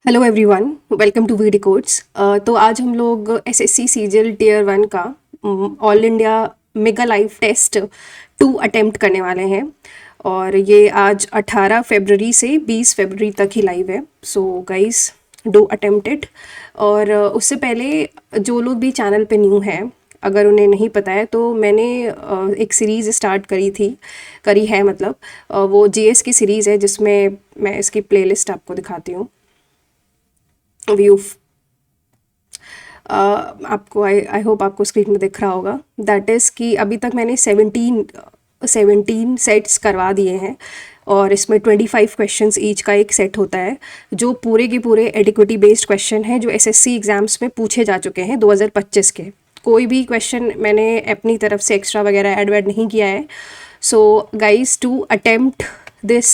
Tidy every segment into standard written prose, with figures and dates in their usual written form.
Hello everyone, welcome to VD codes. तो आज हम लोग एसएससी सीजीएल टीयर 1 का all India mega live test 2 attempt करने वाले हैं और ये आज 18 फरवरी से 20 फरवरी तक ही लाइव है। So guys, do attempt it. और उससे पहले जो लोग भी चैनल पे न्यू हैं, अगर उन्हें नहीं पता है तो मैंने एक सीरीज़ स्टार्ट करी है मतलब वो जीएस की सीरीज़ है जिसमें मैं इसकी प्लेलिस्ट आपको दिखाती हूँ। व्यू आपको आई होप आपको स्क्रीन में दिख रहा होगा। दैट इज़ कि अभी तक मैंने 17 सेट्स करवा दिए हैं और इसमें 25 क्वेश्चंस ईच का एक सेट होता है, जो पूरे के पूरे एडिक्विटी बेस्ड क्वेश्चन हैं जो एसएससी एग्ज़ाम्स में पूछे जा चुके हैं 2025 के। कोई भी क्वेश्चन मैंने अपनी तरफ से एक्स्ट्रा वगैरह ऐड नहीं किया है। So guys, to attempt this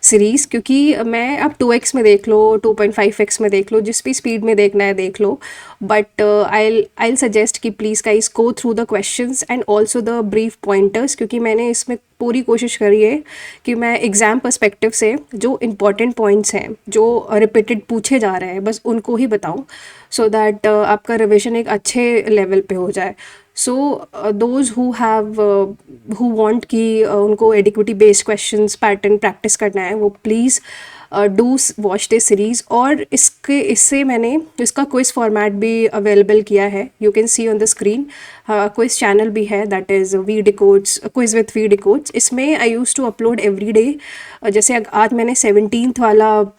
series, क्योंकि मैं अब 2x में देख लो, 2.5x में देख लो, जिस भी स्पीड में देखना है देख लो, बट आई सजेस्ट कि please guys go through the questions and also the brief pointers, क्योंकि मैंने इसमें पूरी कोशिश करी है कि मैं एग्ज़ाम पर्सपेक्टिव से जो इम्पॉर्टेंट पॉइंट्स हैं जो रिपीटेड पूछे जा रहे हैं बस उनको ही बताऊं, सो दैट आपका रिविजन एक अच्छे लेवल पे हो जाए। सो दोज हु वांट कि उनको एडिक्विटी बेस्ड क्वेश्चंस पैटर्न प्रैक्टिस करना है, वो please do watch this series. और इससे मैंने इसका क्विज फॉर्मेट भी अवेलेबल किया है, you can see on the screen. Quiz channel भी है, that is we decodes, quiz with we decodes. इसमें I use to upload every day. जैसे आज मैंने 17th वाला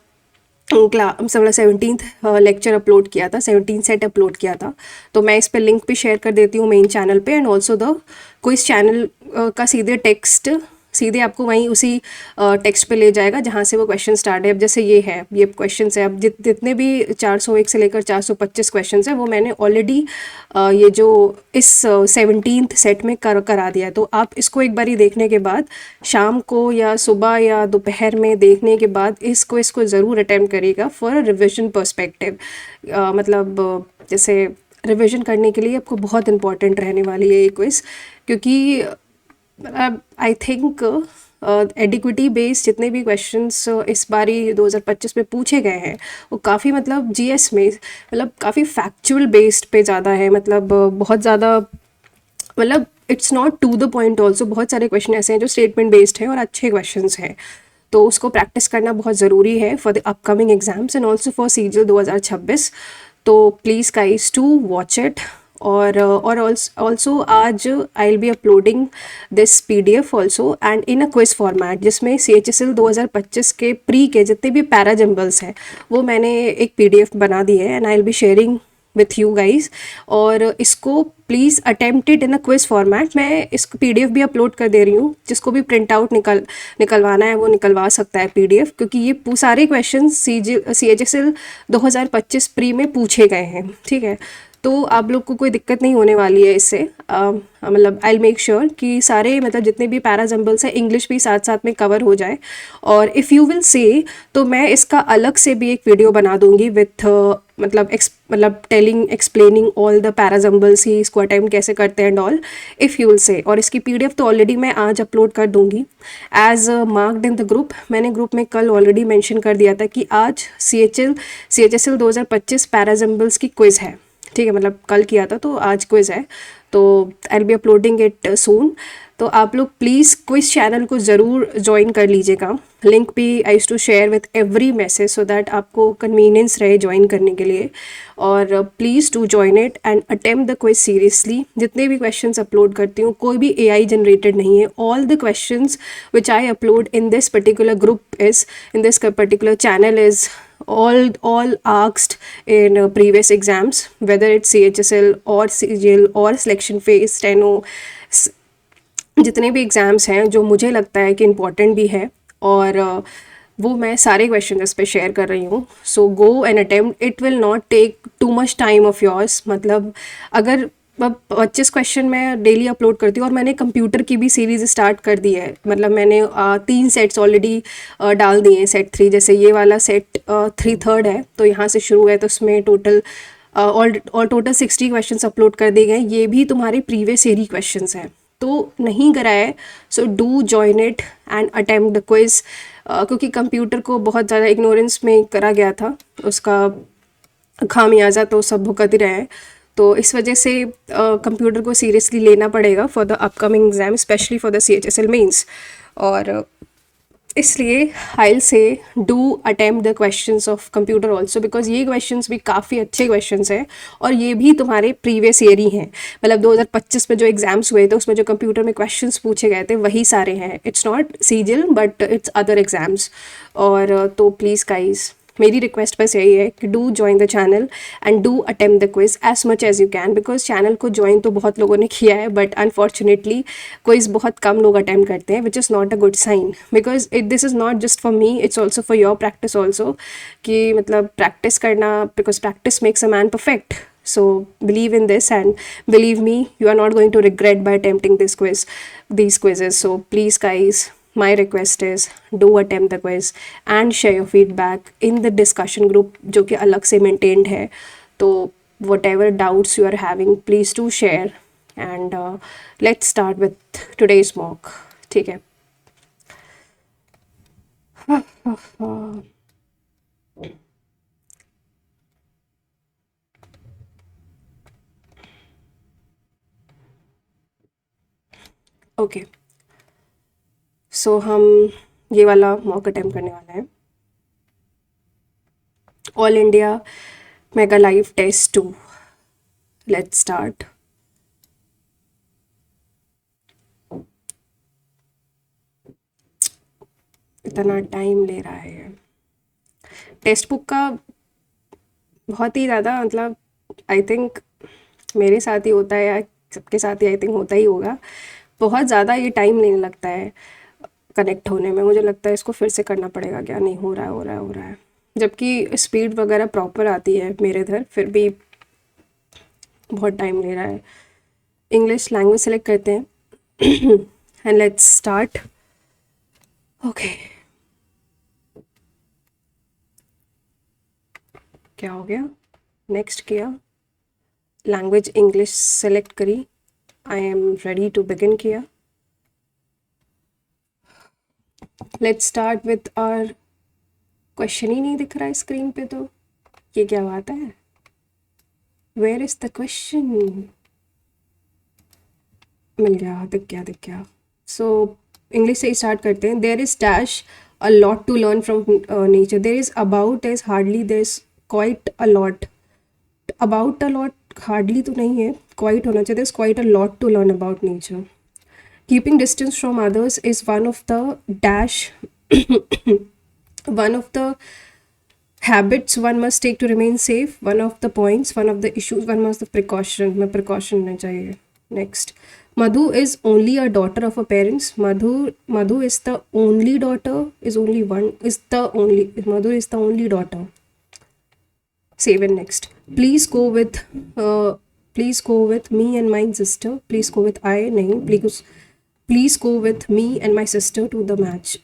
मतलब 17th लेक्चर अपलोड किया था, 17 सेट अपलोड किया था, तो मैं इस पर लिंक भी शेयर कर देती हूँ मेन चैनल पे। And also the quiz channel का सीधे टेक्स्ट सीधे आपको वहीं उसी टेक्स्ट पे ले जाएगा जहाँ से वो क्वेश्चन स्टार्ट है। अब जैसे ये क्वेश्चन है, अब जितने भी 401 से लेकर 425 क्वेश्चन है वो मैंने ऑलरेडी ये जो इस 17th सेट में करा दिया है। तो आप इसको एक बारी देखने के बाद, शाम को या सुबह या दोपहर में देखने के बाद इसको ज़रूर अटेम्प्ट करिएगा फॉर रिविजन पर्सपेक्टिव। मतलब जैसे रिविजन करने के लिए आपको बहुत इंपॉर्टेंट रहने वाली है ये क्विज़, क्योंकि आई थिंक एडिक्विटी बेस्ड जितने भी क्वेश्चंस इस बारी 2025 में पूछे गए हैं वो काफ़ी मतलब जीएस में मतलब काफ़ी फैक्चुअल बेस्ड पे ज़्यादा है। मतलब बहुत ज़्यादा मतलब it's not to the point. Also बहुत सारे क्वेश्चन ऐसे हैं जो स्टेटमेंट बेस्ड हैं और अच्छे क्वेश्चंस हैं, तो उसको प्रैक्टिस करना बहुत ज़रूरी है for the upcoming exams and also for CGL 2026। तो please guys to watch it. और ऑल्सो आज I will be uploading this PDF also and in a quiz format, जिसमें सीएचएसएल 2025 के प्री के जितने भी पैरा जंबल्स हैं वो मैंने एक पीडीएफ बना दी है and I will be sharing with you guys. और इसको please attempt it in a quiz format. मैं इस पीडीएफ भी अपलोड कर दे रही हूँ, जिसको भी प्रिंट आउट निकलवाना है वो निकलवा सकता है पीडीएफ, क्योंकि ये सारे क्वेश्चन सीएचएसएल 2025 प्री में पूछे गए हैं। ठीक है, तो आप लोग को कोई दिक्कत नहीं होने वाली है इससे। मतलब आई मेक श्योर कि सारे मतलब जितने भी पैराजम्बल्स हैं इंग्लिश भी साथ साथ में कवर हो जाए। और इफ़ यू विल से तो मैं इसका अलग से भी एक वीडियो बना दूंगी विथ मतलब एक्सप्लेनिंग ऑल द पैराजम्बल्स ही इसको अटेम्प्ट कैसे करते हैं and all, if you will say. और इसकी पीडीएफ तो ऑलरेडी मैं आज अपलोड कर दूंगी as marked in the group. मैंने ग्रुप में कल ऑलरेडी मेंशन कर दिया था कि आज सीएचएसएल 2025 पैराजम्बल्स की क्विज़ है। ठीक है, मतलब कल किया था तो आज क्विज़ है, तो आई विल बी अपलोडिंग इट सून। तो आप लोग प्लीज़ क्विज चैनल को ज़रूर ज्वाइन कर लीजिएगा। लिंक भी I use to share with every message so that आपको कन्वीनियंस रहे ज्वाइन करने के लिए। और please to join it and attempt the quiz seriously. जितने भी क्वेश्चंस अपलोड करती हूँ कोई भी एआई जनरेटेड नहीं है। All the questions which I upload in this particular group is in this particular channel is all asked in previous exams, whether it's CHSL or CGL or selection phase, steno, जितने भी exams हैं जो मुझे लगता है कि important भी है, और वो मैं सारे क्वेश्चन इस पे शेयर कर रही हूँ। So go and attempt, it will not take too much time of yours. मतलब अगर 25 क्वेश्चन मैं डेली अपलोड करती हूँ और मैंने कंप्यूटर की भी सीरीज़ स्टार्ट कर दी है। मतलब मैंने 3 सेट्स ऑलरेडी डाल दिए हैं। सेट 3 जैसे ये वाला सेट 3/3 है, तो यहाँ से शुरू है, तो उसमें टोटल टोटल 60 क्वेश्चंस अपलोड कर दिए गए। ये भी तुम्हारे प्रीवियस ईयर क्वेश्चंस हैं, तो नहीं करा है so do join it and attempt the quiz क्योंकि कंप्यूटर को बहुत ज़्यादा इग्नोरेंस में करा गया था, उसका खामियाजा तो सब भुगत ही रहे हैं। तो इस वजह से कंप्यूटर को सीरियसली लेना पड़ेगा for the upcoming exam, specially for the CHSL mains. और इसलिए I say do attempt the questions of computer also, because ये क्वेश्चंस भी काफ़ी अच्छे क्वेश्चंस हैं और ये भी तुम्हारे प्रीवियस ईयर ही हैं। मतलब 2025 में जो एग्जाम्स हुए थे उसमें जो कंप्यूटर में क्वेश्चंस पूछे गए थे वही सारे हैं। It's not CGL but it's other exams. और तो प्लीज़ गाइज, मेरी रिक्वेस्ट बस यही है कि do join the channel and do attempt the quiz as much as you can, because channel को ज्वाइन तो बहुत लोगों ने किया है बट अनफॉर्चुनेटली क्विज बहुत कम लोग अटेम्प्ट करते हैं, which is not a good sign, because this is not just for me, it's also for your practice also, कि मतलब प्रैक्टिस करना, because practice makes a man perfect. So believe in this and believe me, you are not going to regret by attempting these quizzes. So please guys, my request is do attempt the quiz and share your feedback in the discussion group जो कि अलग से maintained है. तो whatever doubts you are having, please do share and let's start with today's mock. ठीक है. Okay, सो हम ये वाला मॉक अटेम्प्ट करने वाला है. All India mega live test 2. Let's start. इतना टाइम ले रहा है टेक्स्ट बुक का, बहुत ही ज़्यादा. मतलब आई थिंक मेरे साथ ही होता है या सबके साथ ही आई थिंक होता ही होगा, बहुत ज़्यादा ये टाइम लेने लगता है कनेक्ट होने में. मुझे लगता है इसको फिर से करना पड़ेगा क्या. नहीं हो रहा है, हो रहा है, हो रहा है, जबकि स्पीड वगैरह प्रॉपर आती है मेरे इधर, फिर भी बहुत टाइम ले रहा है. इंग्लिश लैंग्वेज सेलेक्ट करते हैं एंड लेट्स स्टार्ट. ओके, क्या हो गया, नेक्स्ट किया, लैंग्वेज इंग्लिश सेलेक्ट करी, I am ready to begin किया. Let's start with our question. ही नहीं दिख रहा है स्क्रीन पे, तो ये क्या बात है. Where is the question. मिल गया, दिख गया, दिख गया. सो इंग्लिश से ही स्टार्ट करते हैं. There is dash a lot to learn from nature. There is about is hardly, there is quite a lot. About a lot hardly तो नहीं है, क्वाइट होना चाहिए. There is quite a lot to learn about nature. Keeping distance from others is one of the dash one of the habits one must take to remain safe. One of the points, one of the issues, one must the precaution. में precaution लेना चाहिए. Next, Madhu is only a daughter of her parents. Madhu is the only daughter. Is only one. Is the only. Madhu is the only daughter. Save it. Next, please go with. Please go with me and my sister. Please go with I. नहीं. Please go with me and my sister to the match.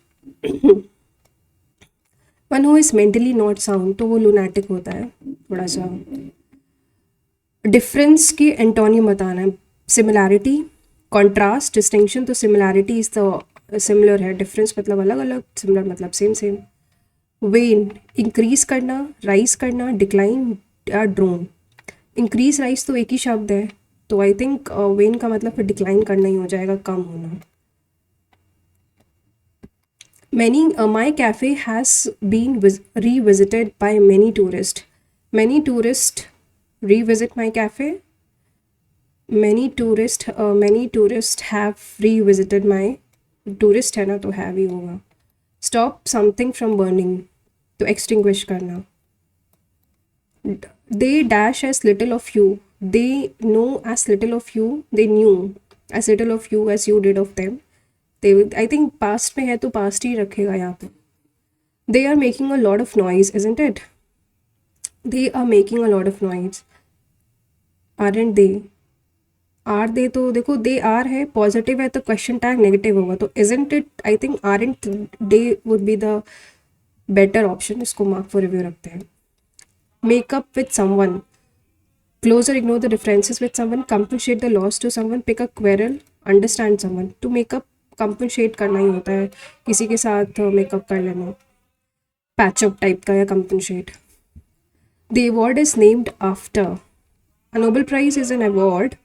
One who is mentally not sound, तो वो lunatic होता है थोड़ा सा. Difference की antonym बताना है. Similarity, contrast, distinction. तो सिमिलैरिटी इज द सिमिलर है, डिफरेंस मतलब अलग अलग, सिमिलर मतलब सेम सेम. वेन, इंक्रीज करना, राइज करना, डिक्लाइन या ड्रोन. इंक्रीज राइज तो एक ही शब्द है, तो आई थिंक वेन का मतलब फिर डिक्लाइन करना ही हो जाएगा, कम होना. My cafe has been revisited by many tourists. Many tourists revisit my cafe. Many tourists have revisited my. Tourist है ना, तो have ही होगा. Stop something from burning, तो extinguish करना. They dash as little of you. They know as little of you. They knew as little of you as you did of them. I think past में है तो past ही रखेगा यहाँ पे. They are making a lot of noise, isn't it. They are making a lot of noise. Aren't they. Are they तो देखो, they are है, पॉजिटिव है तो क्वेश्चन टैग नेगेटिव होगा, तो isn't it. I think aren't they would be the better option. इसको mark for review रखते हैं. Makeup with someone. Closer, ignore the differences with someone. Compensate the loss to someone. Pick a quarrel. Understand someone. To make up compensate करना ही होता है, किसी के साथ makeup कर लेना, पैचअप टाइप का, या compensate. The award is named after. A Nobel prize is an award,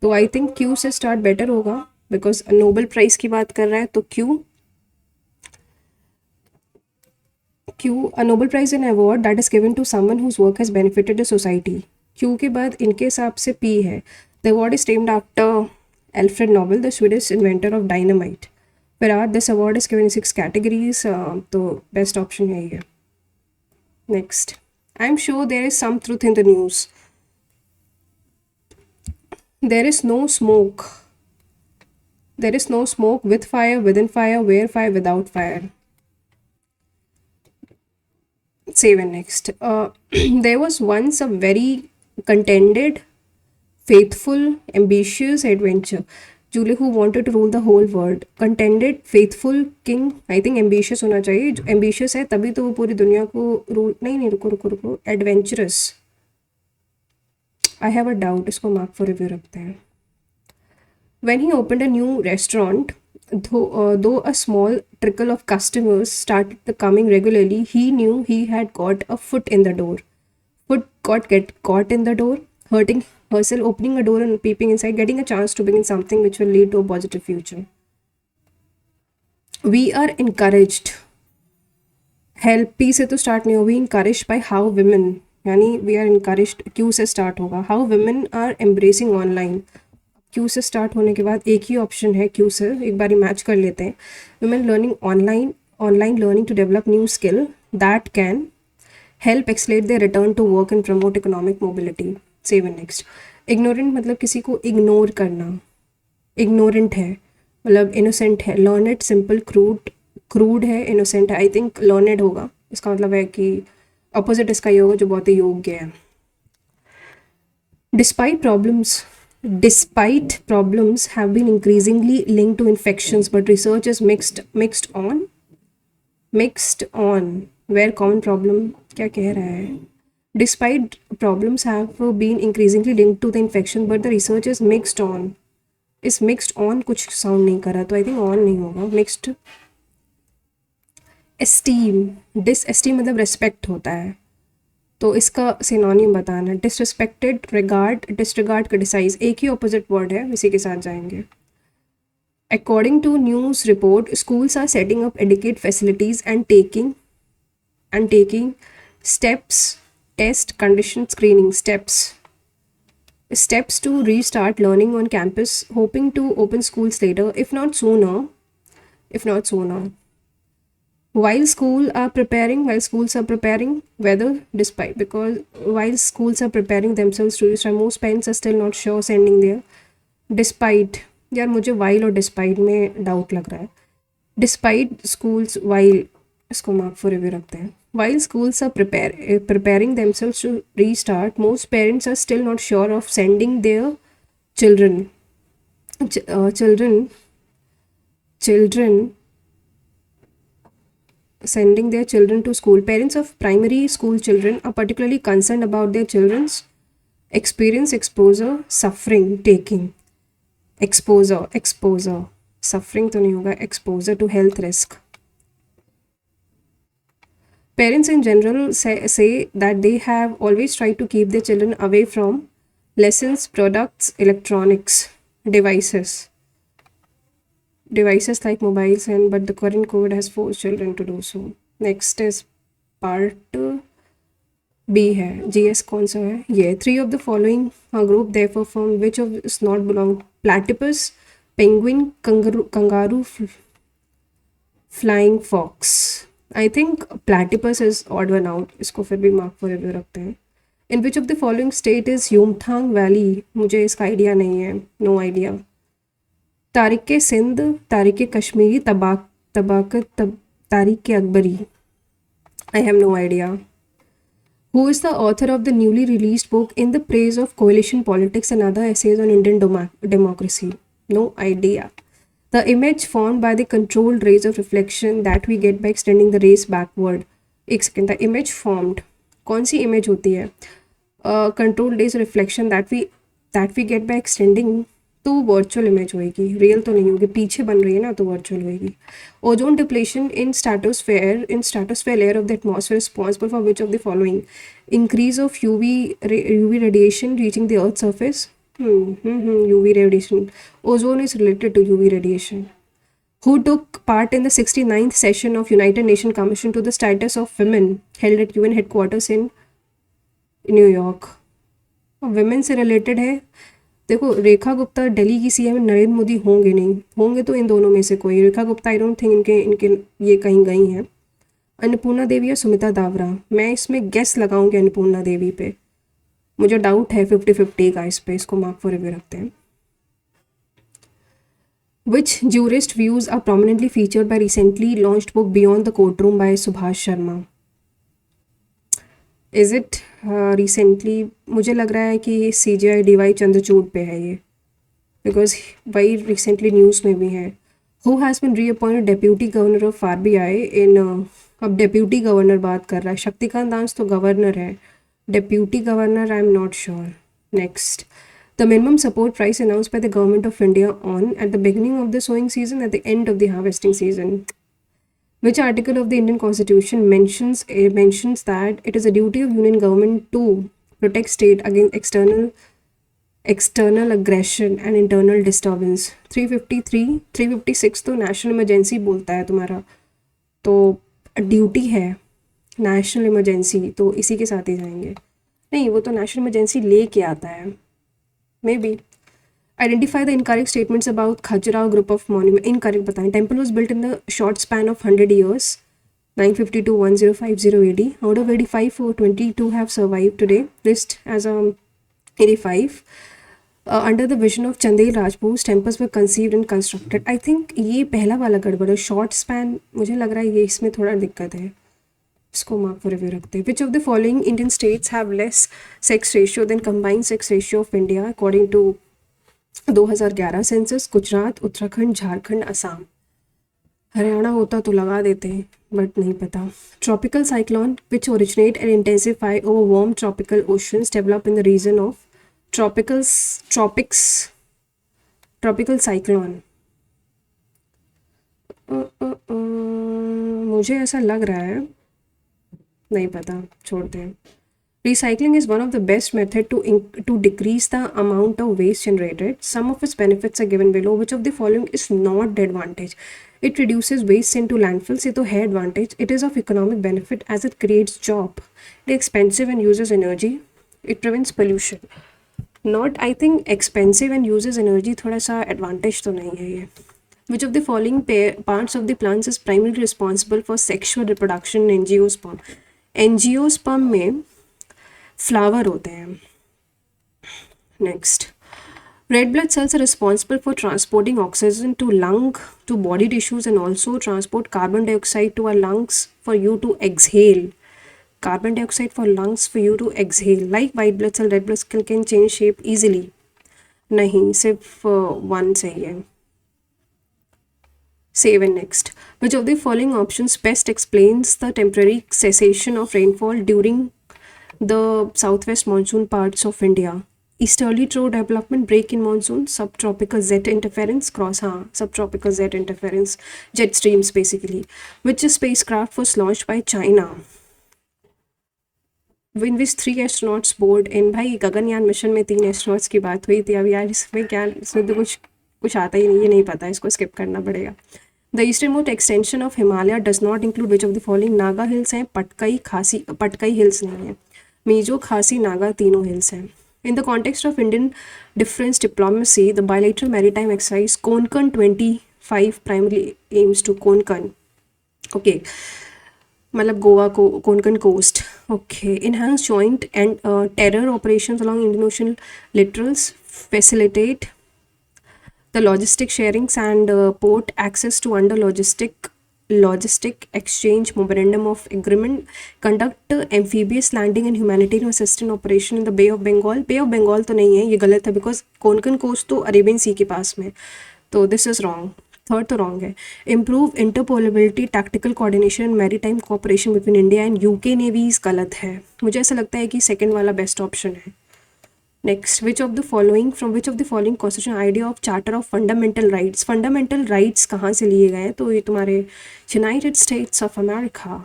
तो आई थिंक क्यू से स्टार्ट बेटर होगा, बिकॉज नोबेल प्राइज की बात कर रहा है तो Q. A Nobel Prize in award that is given to someone whose work has benefited the society. Q के बाद इनके हिसाब से P है. The award is named after Alfred Nobel, the Swedish inventor of dynamite. Whereas this award is given in 6 categories, तो best option यही है. Next, I'm sure there is some truth in the news. There is no smoke. There is no smoke with fire, within fire, where fire, without fire. Save and next. There was once a very contented, faithful, ambitious adventure. Julie who wanted to rule the whole world. Contented, faithful king. I think ambitious होना चाहिए. जो ambitious है तभी तो वो पूरी दुनिया को रूल. नहीं रुको रुको रुको. Adventurous. I have a doubt. इसको mark for review रखते हैं. When he opened a new restaurant, though a small trickle of customers started coming regularly, he knew he had got a foot in the door. Foot get caught in the door, hurting herself, opening a door and peeping inside, getting a chance to begin something which will lead to a positive future. We are encouraged. Help P से तो start नहीं हो. We encouraged by how women, यानी we are encouraged. Q से start होगा. How women are embracing online. Q से start होने के बाद एक ही ऑप्शन है क्यू से, एक बार मैच कर लेते हैं. Women learning online learning to develop new skill that can help accelerate their return to work and promote economic mobility. Save and next. Ignorant मतलब किसी को इग्नोर करना. इग्नोरेंट है मतलब इनोसेंट है. लर्नेड सिंपल, क्रूड है, इनोसेंट है. I think learned होगा. इसका मतलब है कि अपोजिट इसका ये होगा जो बहुत ही योग्य है. Despite problems have been increasingly linked to infections, but research is mixed on where common problem क्या कह रहा है. Despite problems have been increasingly linked to the infection, but the research is mixed on. इस mixed on कुछ sound नहीं कर रहा, तो I think on नहीं होगा. Mixed. Disesteem मतलब respect होता है, तो इसका सिनोनिम बताना. Disrespected, disregard, criticise. एक ही ऑपोजिट वर्ड है, इसी के साथ जाएंगे. According to news report, schools are setting up adequate facilities and taking steps, test condition screening steps to restart learning on campus, hoping to open schools later, if not sooner. While schools are preparing, because while schools are preparing themselves to restart, most parents are still not sure sending their. Despite, यार मुझे while और despite में doubt लग रहा है. Despite schools, while इसको mark for review रखते हैं. While schools are preparing themselves to restart, most parents are still not sure of sending their children to school. Parents of primary school children are particularly concerned about their children's experience, exposure, suffering, taking. Exposure. Suffering तो नहीं होगा. Exposure to health risk. Parents in general say that they have always tried to keep their children away from lessons, products, electronics, devices like mobiles, but the current COVID has forced children to do so. Next is part B है. GS कौन सा है ये. 3 of the following group therefore from which of is not belong. Platypus, penguin, kangaroo, flying fox. I think platypus is odd one out. इसको फिर भी mark for review रखते हैं. In which of the following state is Yumthang Valley? मुझे इसका idea नहीं है. No idea. Tariq Sindh, Tariq Kashmiri, Tariq Akbari. I have no idea. Who is the author of the newly released book In the Praise of Coalition Politics and Other Essays on Indian Democracy? No idea. The image formed by the controlled rays of reflection that we get by extending the rays backward. एक second. The image formed. कौन सी image होती है? Controlled rays of reflection that we get by extending. तो virtual image होएगी, real तो नहीं होगी, पीछे बन रही है ना तो वर्चुअल होएगी। Ozone depletion in stratosphere layer of the atmosphere responsible for which of the following? Increase of UV radiation reaching the earth surface. UV radiation, ozone is related to UV radiation. Who took part in the 69th session of United Nations Commission to the Status of Women held at UN headquarters in New York? Women से related है। देखो, रेखा गुप्ता दिल्ली की CM, Narendra Modi होंगे नहीं, होंगे तो इन दोनों में से कोई। Rekha Gupta I don't think इनके ये कहीं गई हैं। अन्नपूर्णा देवी या सुमिता दावरा, मैं इसमें गेस लगाऊंगी अन्नपूर्णा देवी पे, मुझे डाउट है 50-50 का इस पे, इसको मार्क फॉर रिव्यू रखते हैं। Which jurist views are prominently featured by recently launched book Beyond the Courtroom by Subhash Sharma? Is it recently? मुझे लग रहा है कि CJI DY चंद्रचूड़ पे है ये, बिकॉज वही रिसेंटली न्यूज़ में भी है। Who has been reappointed deputy governor of RBI in अब डेप्यूटी गवर्नर बात कर रहा है, शक्तिकांत दास तो गवर्नर है, deputy governor I am not sure. Next, the minimum support price announced by the government of India on at the beginning of the sowing season, at the end of the harvesting season. Which article of the Indian Constitution mentions that it is a duty of Union government to protect state against external aggression and internal disturbance? 356 तो national emergency बोलता है तुम्हारा, तो duty है national emergency, तो इसी के साथ ही जाएंगे। नहीं, वो तो नेशनल इमरजेंसी लेके आता है। Maybe. Identify the incorrect statements about Khajuraho group of monument. Incorrect बताएं। Temple was built in the short span of 100 years, 950 to 1050 AD. Out of 85, 22 have survived today. List as 85. Under the vision of Chandel Rajput, temples were conceived and constructed. I think ये पहला वाला गड़बड़ है, short span, मुझे लग रहा है ये इसमें थोड़ा दिक्कत है, इसको मार्क फॉर रिव्यू रखते हैं। Which of the following Indian states have less sex ratio than combined sex ratio of India according to 2011 census? Gujarat, Uttarakhand, Jharkhand, Assam. Haryana होता तो लगा देते हैं, बट नहीं पता। Tropical cyclone which originate and intensify over warm tropical oceans develop in the region of tropical cyclone. मुझे ऐसा लग रहा है, नहीं पता, छोड़ते हैं। Recycling is one of the best method to decrease the amount of waste generated. Some of its benefits are given below. Which of the following is not the advantage? It reduces waste into landfills. ये तो है advantage. It is of economic benefit as it creates job. It is expensive and uses energy. It prevents pollution. Not, I think expensive and uses energy थोड़ा सा advantage तो नहीं है ये। Which of the following parts of the plants is primarily responsible for sexual reproduction in angiosperm? Angiosperm में flower होते हैं। Next, red blood cells are responsible for transporting oxygen to lung to body tissues and also transport carbon dioxide to our lungs for you to exhale. Carbon dioxide for lungs for you to exhale. Like white blood cell, red blood cell can change shape easily. नहीं, सिर्फ one सही है। Save and next. Which of the following options best explains the temporary cessation of rainfall during the southwest monsoon parts of India? Easterly trough development, break in monsoon, subtropical jet interference, subtropical jet interference, jet streams basically. Which spacecraft was launched by China? In which 3 astronauts board in? भाई Gaganyaan mission में 3 astronauts की बात हुई थी। अब यार इसमें क्या, इसमें तो कुछ आता ही नहीं, ये नहीं पता, इसको स्किप करना पड़ेगा। The easternmost extension of Himalaya does not include which of the following? Naga hills हैं, पटकई हिल्स नहीं है, मीजो, खासी, नागा तीनों हिल्स हैं। In the context of Indian difference diplomacy, the bilateral maritime exercise Konkan 25 primary aims to Konkan, okay, मतलब गोवा को Konkan coast, okay. Enhance joint and terror operations along Indian ocean littorals, facilitate the logistic sharings and port access to under logistic exchange memorandum of agreement, conduct amphibious landing and humanitarian assistance operation in the Bay of Bengal. Bay of Bengal तो नहीं है, ये गलत है, because Konkan coast तो Arabian sea के पास में, तो दिस इज रॉन्ग। थर्ड तो रॉन्ग है। Improve interoperability, tactical coordination and maritime cooperation between India and UK navies, गलत है। मुझे ऐसा लगता है कि सेकेंड वाला बेस्ट ऑप्शन है। Next, from which of the following constitution idea of charter of fundamental rights, fundamental rights कहाँ से लिए गए हैं? तो ये तुम्हारे united states of America.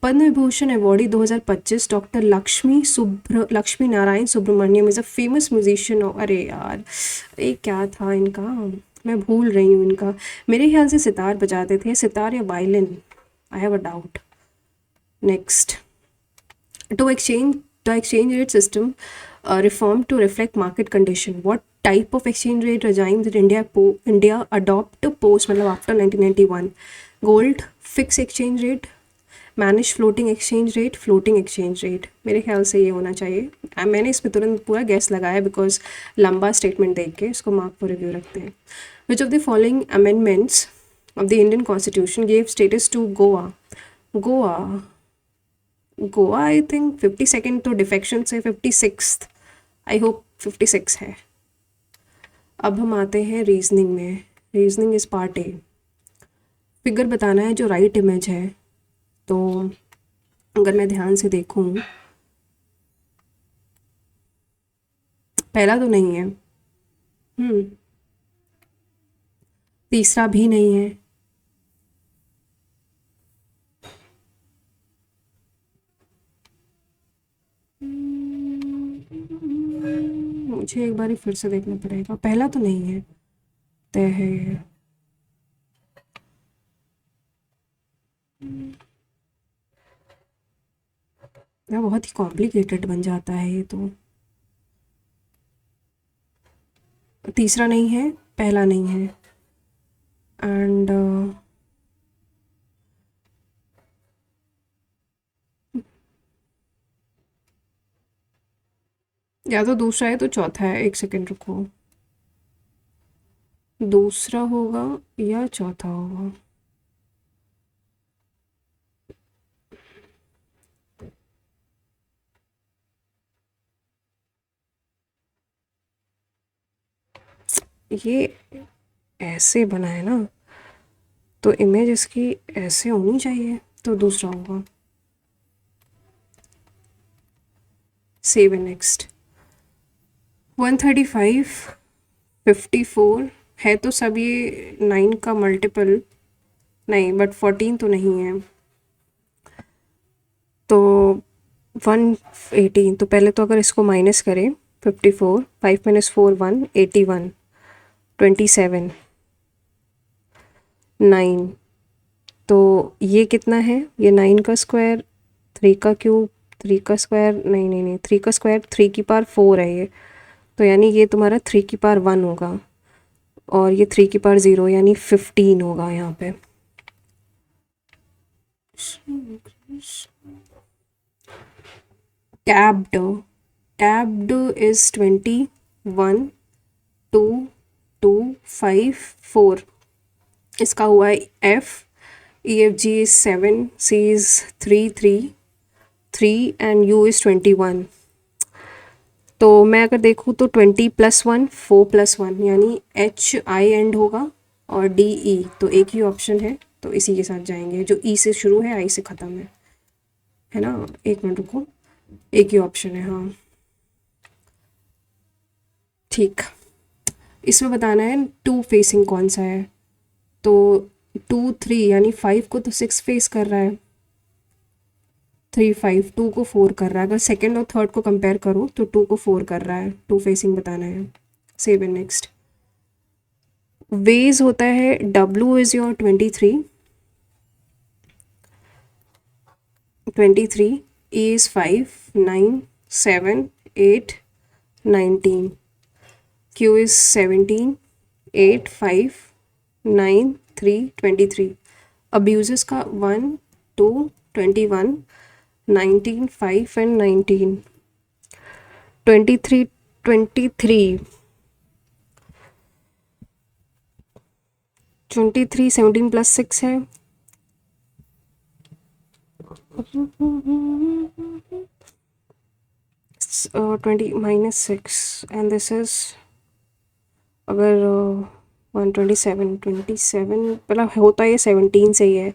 Padma Vibhushan awardee 2025 doctor Lakshmi Narayana Subramaniam is a famous musician. अरे यार, ये क्या था इनका, मैं भूल रही हूँ इनका। मेरे ख्याल से सितार बजाते थे, सितार या violin, I have a doubt. Next, to exchange the exchange rate system reformed to reflect market condition. What type of exchange rate regime did India adopt post मतलब after 1991? Gold, fixed exchange rate, managed floating exchange rate, floating exchange rate। मेरे ख्याल से ये होना चाहिए। मैंने इस पे तुरंत पूरा गैस लगाया बिकॉज लंबा स्टेटमेंट देख के इसको मार्क फॉर रिव्यू रखते हैं। Which of the following amendments of the Indian constitution gave status to Goa? Goa I think 52nd, तो डिफेक्शन से 56th, आई होप 56 है। अब हम आते हैं रीजनिंग में। Reasoning is part A. Figure बताना है जो राइट इमेज है। तो अगर मैं ध्यान से देखूं, पहला तो नहीं है, तीसरा भी नहीं है, मुझे एक बार फिर से देखना पड़ेगा। पहला तो नहीं है, तय है ये। यह बहुत ही कॉम्प्लिकेटेड बन जाता है ये तो। तीसरा नहीं है, पहला नहीं है, एंड या तो दूसरा है तो चौथा है। एक सेकेंड रुको, दूसरा होगा या चौथा होगा। ये ऐसे बना है ना, तो इमेज इसकी ऐसे होनी चाहिए, तो दूसरा होगा। Save next. 135, 54 है तो सब ये 9 का मल्टीपल नहीं, बट 14 तो नहीं है, तो 118। तो पहले तो अगर इसको माइनस करें, 54, 5 - 4 1, 81, 27, 9, तो ये कितना है? ये 9 का स्क्वायर, 3 का क्यूब, 3 का स्क्वायर, नहीं नहीं नहीं, 3 का स्क्वायर 3 की पावर 4 है ये, तो यानी ये तुम्हारा 3 की पावर 1 होगा, और ये 3 की पावर 0 यानी 15 होगा यहाँ पे। Tabbed is 21, 2, 2, 5, 4। इसका हुआ है F, EFG is 7, C is 3, 3 and U is 21। तो मैं अगर देखूँ तो 20 + 1, 4 + 1 यानी HI एंड होगा, और DE, तो एक ही ऑप्शन है, तो इसी के साथ जाएंगे। जो E से शुरू है, I से ख़त्म है ना। एक मिनट रुको, एक ही ऑप्शन है, हाँ ठीक। इसमें बताना है 2 फेसिंग कौन सा है, तो 2, 3 यानी 5 को तो 6 फेस कर रहा है, 3, 5, 2 को 4 कर रहा है। अगर सेकंड और थर्ड को कंपेयर करो तो 2 को 4 कर रहा है। 2 फेसिंग बताना है। Save in next. वेज होता है W is your 23, E is 5, 9, 7, 8, 19, Q is 17, 8, 5, 9, 3, 23। Abuses का 1, 2, 21, 19, 5 and 19, 23, 23, 17 + 6 है, 20 - 6 and this is अगर 127, 27 मतलब होता है ये 17 से ही है,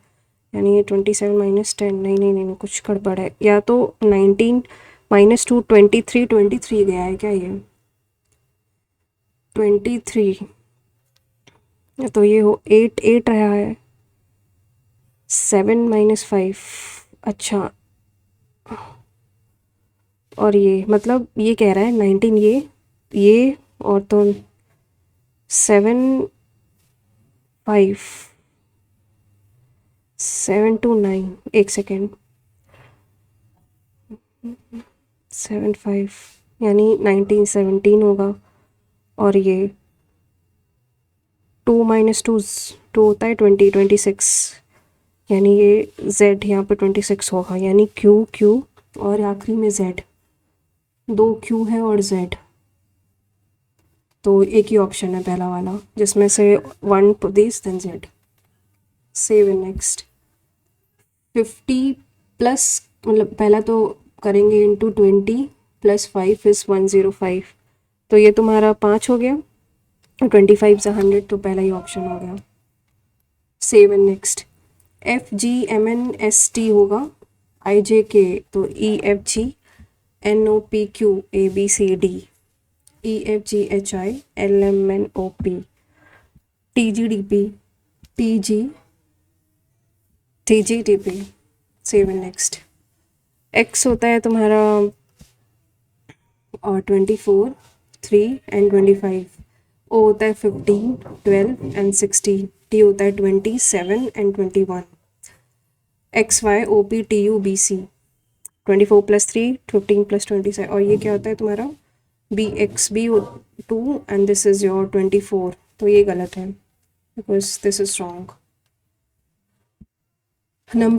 यानी ये 27 - 10, नहीं नहीं नहीं कुछ गड़बड़ है। या तो 19 -2 23, 23 गया है क्या ये? 23, तो ये हो 8 8 रहा है। 7 -5, अच्छा। और ये मतलब ये कह रहा है 19, ये और तो 7 5 7 2 9, एक सेकेंड, 7 5 यानी 19 17 होगा। और ये 2 -2 2 होता है 20 26, यानी ये z यहाँ पे 26 होगा, यानी q q और आखिरी में z, 2 q है और z। तो एक ही ऑप्शन है पहला वाला, जिसमें से 1 put this then z। Save in next. 50 plus, मतलब पहला तो करेंगे इंटू 20 प्लस 5 इज़ 105, तो ये तुम्हारा 5 हो गया। 25 से 100, तो पहला ही ऑप्शन हो गया। Save in next. FGMNST होगा, IJK तो EFGNOPQABCD, EFGHILMNOP, TGDP, TGTP। Save in next. X होता है तुम्हारा और 24, 3 एंड 25। O होता है 15, 12 एंड 16। T होता है 27 and 21। XY OP TU BC, 24 + 3 15 + 27। और ये क्या होता है तुम्हारा BXB 2 and this is your 24, तो ये गलत है because this is wrong.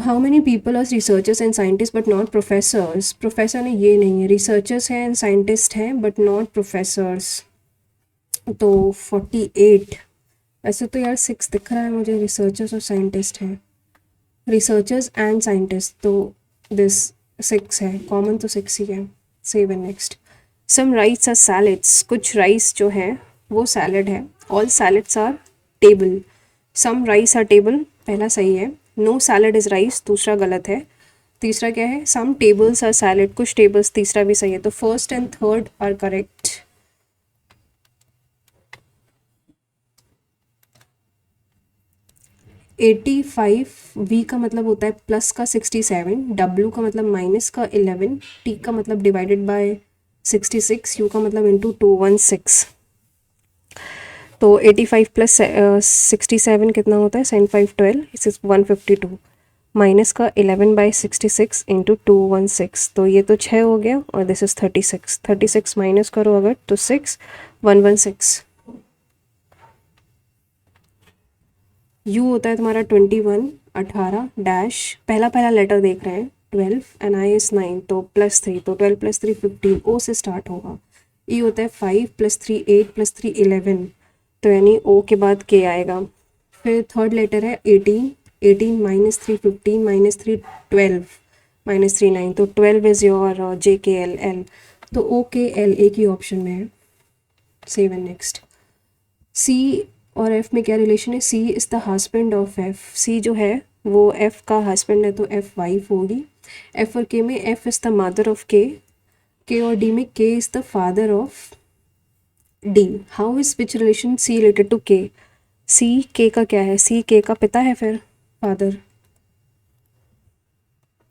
How many people are researchers and scientist but not professors? Professor ने ये नहीं है, रिसर्चर्स हैं एंड साइंटिस्ट हैं बट नॉट प्रोफेसर्स। तो 48। ऐसे तो यार 6 दिख रहा है मुझे, रिसर्चर्स और साइंटिस्ट हैं, रिसर्चर्स एंड साइंटिस्ट, तो दिस 6 है, कॉमन तो 6 ही है। Save and next. Some rice are salads, कुछ राइस जो है वो सैलड है। All salads are table, some rice are table, पहला सही है। नो सैलड इज राइस, दूसरा गलत है। तीसरा क्या है? सम टेबल्स आर सैलड, कुछ टेबल्स, तीसरा भी सही है। तो first and third are correct. V का मतलब होता है प्लस का 67, W का मतलब माइनस का 11, T का मतलब डिवाइडेड बाय 66, U का मतलब इंटू 216। तो 85 प्लस 67 कितना होता है? 75 12, इस इज 152, माइनस का 11/66 इंटू 216, तो ये तो 6 हो गया। और दिस इज 36, 36 माइनस करो अगर तो 6, 116। यू होता है तुम्हारा 21, 18 डैश, पहला पहला लेटर देख रहे हैं 12 एंड आई इज 9, तो +3, तो 12 + 3 15, ओ से स्टार्ट होगा। ई होता है 5 + 3 8 + 3 11, तो यानी ओ के बाद के आएगा। फिर थर्ड लेटर है 18, 18 -3 15 -3 12 -3 9, तो 12 इज योर JKL। तो OKL एक ही ऑप्शन में है। Save and next. सी और एफ में क्या रिलेशन है? C is the husband of F, C जो है वो एफ का हस्बैंड है, तो एफ वाइफ होगी। एफ और के में F is the mother of K और डी में K is the father of D. How is which relation C related to K? C के का क्या है? सी के का पिता है, फिर फादर।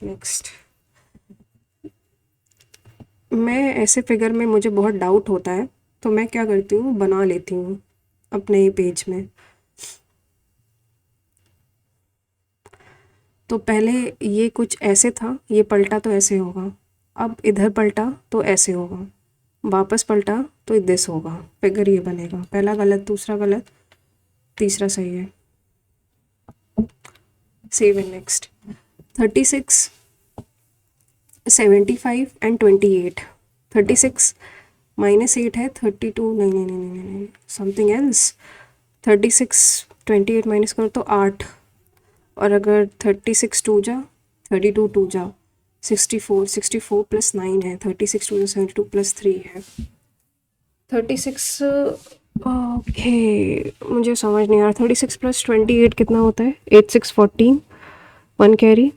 नेक्स्ट। मैं ऐसे फिगर में मुझे बहुत डाउट होता है, तो मैं क्या करती हूँ, बना लेती हूँ अपने ही पेज में। तो पहले ये कुछ ऐसे था, ये पलटा तो ऐसे होगा, अब इधर पलटा तो ऐसे होगा, वापस पलटा तो दिस होगा, फिगर ये बनेगा। पहला गलत, दूसरा गलत, तीसरा सही है। Save and next. 36 75 एंड 28। 36 -8 है, 32 नहीं नहीं नहीं नहीं नहीं, समथिंग एल्स। 36 28 माइनस करो तो 8, और अगर 36 2 जा, 32 2 जा, 64 64 + 9 है, 36 2 जा 72 + 3 है 36। ओके, मुझे समझ नहीं आ रहा। 36 + 28 कितना होता है? 8 6 14, 1 कैरी,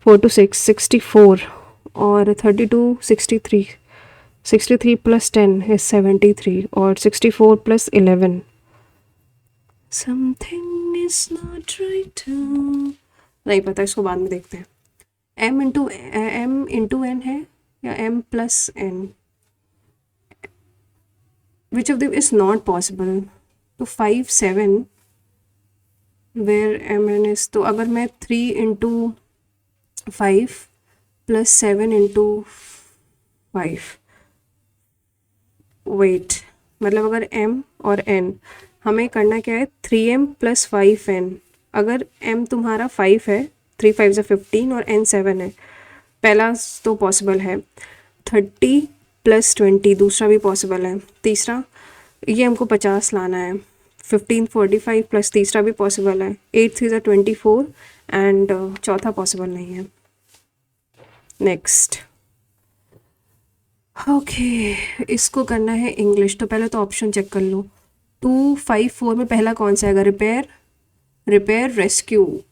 4 2 6 64, और 32 63, 63 प्लस 10 is 73 और 64 plus 11 something is not right, नहीं पता, इसको बाद में देखते हैं। m n है या m plus n, which of them is not possible. तो 5 7 वेयर m n इज, तो अगर मैं 3 इंटू 5 प्लस 7 इंटू 5, वेट, मतलब अगर m और n, हमें करना क्या है, 3m प्लस 5n। अगर m तुम्हारा 5 है, 3 5 से 15 और n 7 है, पहला तो पॉसिबल है। 30 प्लस 20 दूसरा भी पॉसिबल है। तीसरा ये हमको 50 लाना है। 15 45 प्लस तीसरा भी पॉसिबल है। 8 3 से 24 एंड चौथा पॉसिबल नहीं है। नेक्स्ट, ओके, इसको करना है इंग्लिश। तो पहले तो ऑप्शन चेक कर लो। 2 5 4 में पहला कौन सा आएगा, रिपेयर रेस्क्यू,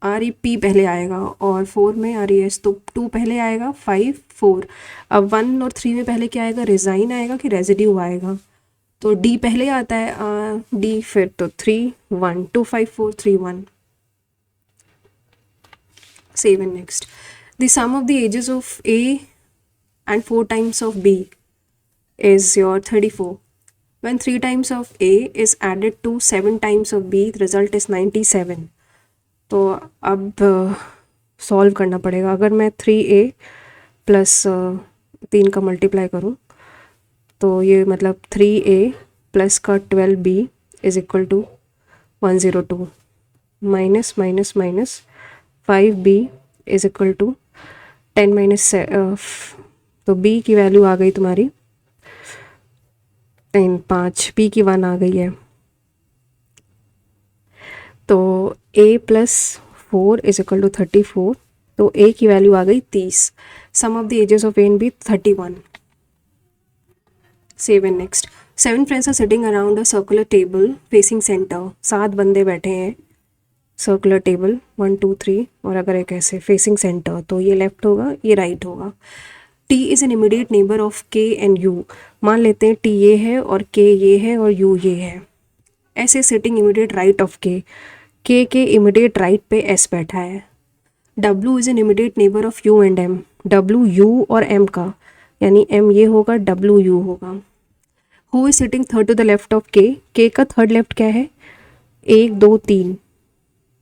REP पहले आएगा, और 4 में RES, तो 2 पहले आएगा, 5 4। अब 1 और 3 में पहले क्या आएगा, रिज़ाइन आएगा कि रेजिड्यू आएगा, तो D पहले आता है, D फिर तो 3 1, 2 5 4 3 1। 7 next, the sum of the ages of A and 4 times of B is your 34. When 3 times of A is added to 7 times of B, the result is 97. तो अब सॉल्व करना पड़ेगा। अगर मैं 3A प्लस 3 का multiply करूँ तो ये मतलब 3A प्लस का 12B is equal to 102, minus minus minus 5B is equal to 10 minus, तो B की वैल्यू आ गई तुम्हारी 5, B की 1 आ गई है। तो A प्लस 4 इज इक्वल टू 34, तो A की वैल्यू आ गई 30। Sum of the ages of A and B 31। 7 next, 7 friends are sitting around a circular table facing centre. 7 बंदे बैठे हैं सर्कुलर टेबल, 1 2 3, और अगर एक ऐसे फेसिंग सेंटर, तो ये लेफ्ट होगा, ये राइट होगा। T is an immediate neighbour of K and U। मान लेते हैं T ये है और K ये है और U ये है। ऐसे sitting immediate right of K, K के इमीडिएट राइट पे S बैठा है। W is an immediate neighbour of U and M। W U और M का, यानी M ये होगा, W U होगा। Who is sitting third to the left of K? K का थर्ड लेफ्ट क्या है, 1 2 3,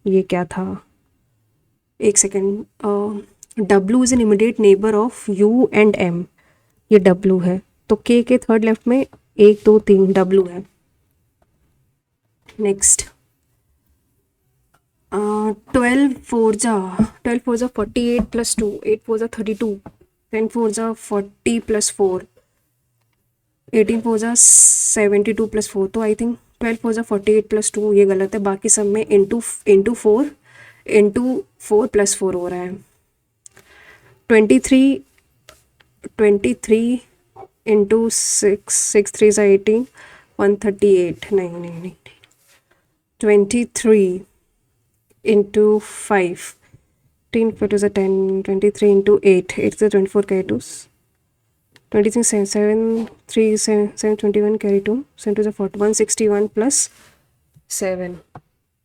ये क्या था, एक second, W is an immediate neighbour of U and M, ये W है, तो K के थर्ड लेफ्ट में 1 2 3 W है। नेक्स्ट, 12 4 जा 48 प्लस 2, 8 4 जा 32, 10 4 जा 40 प्लस 4, 18 4 जा 72 प्लस 4, तो आई थिंक 12 4 जा 48 प्लस 2 ये गलत है। बाकी सब में इंटू 4 प्लस 4 हो रहा है। 23 इंटू 6 3 जा 18, 138, नहीं 23 इंटू 5, 10 4 2 10, 23 इंटू 8 8 से 24 कैरी 2, 23 7 3 7 21 कैरी 2, 7 2 40, 161 प्लस 7।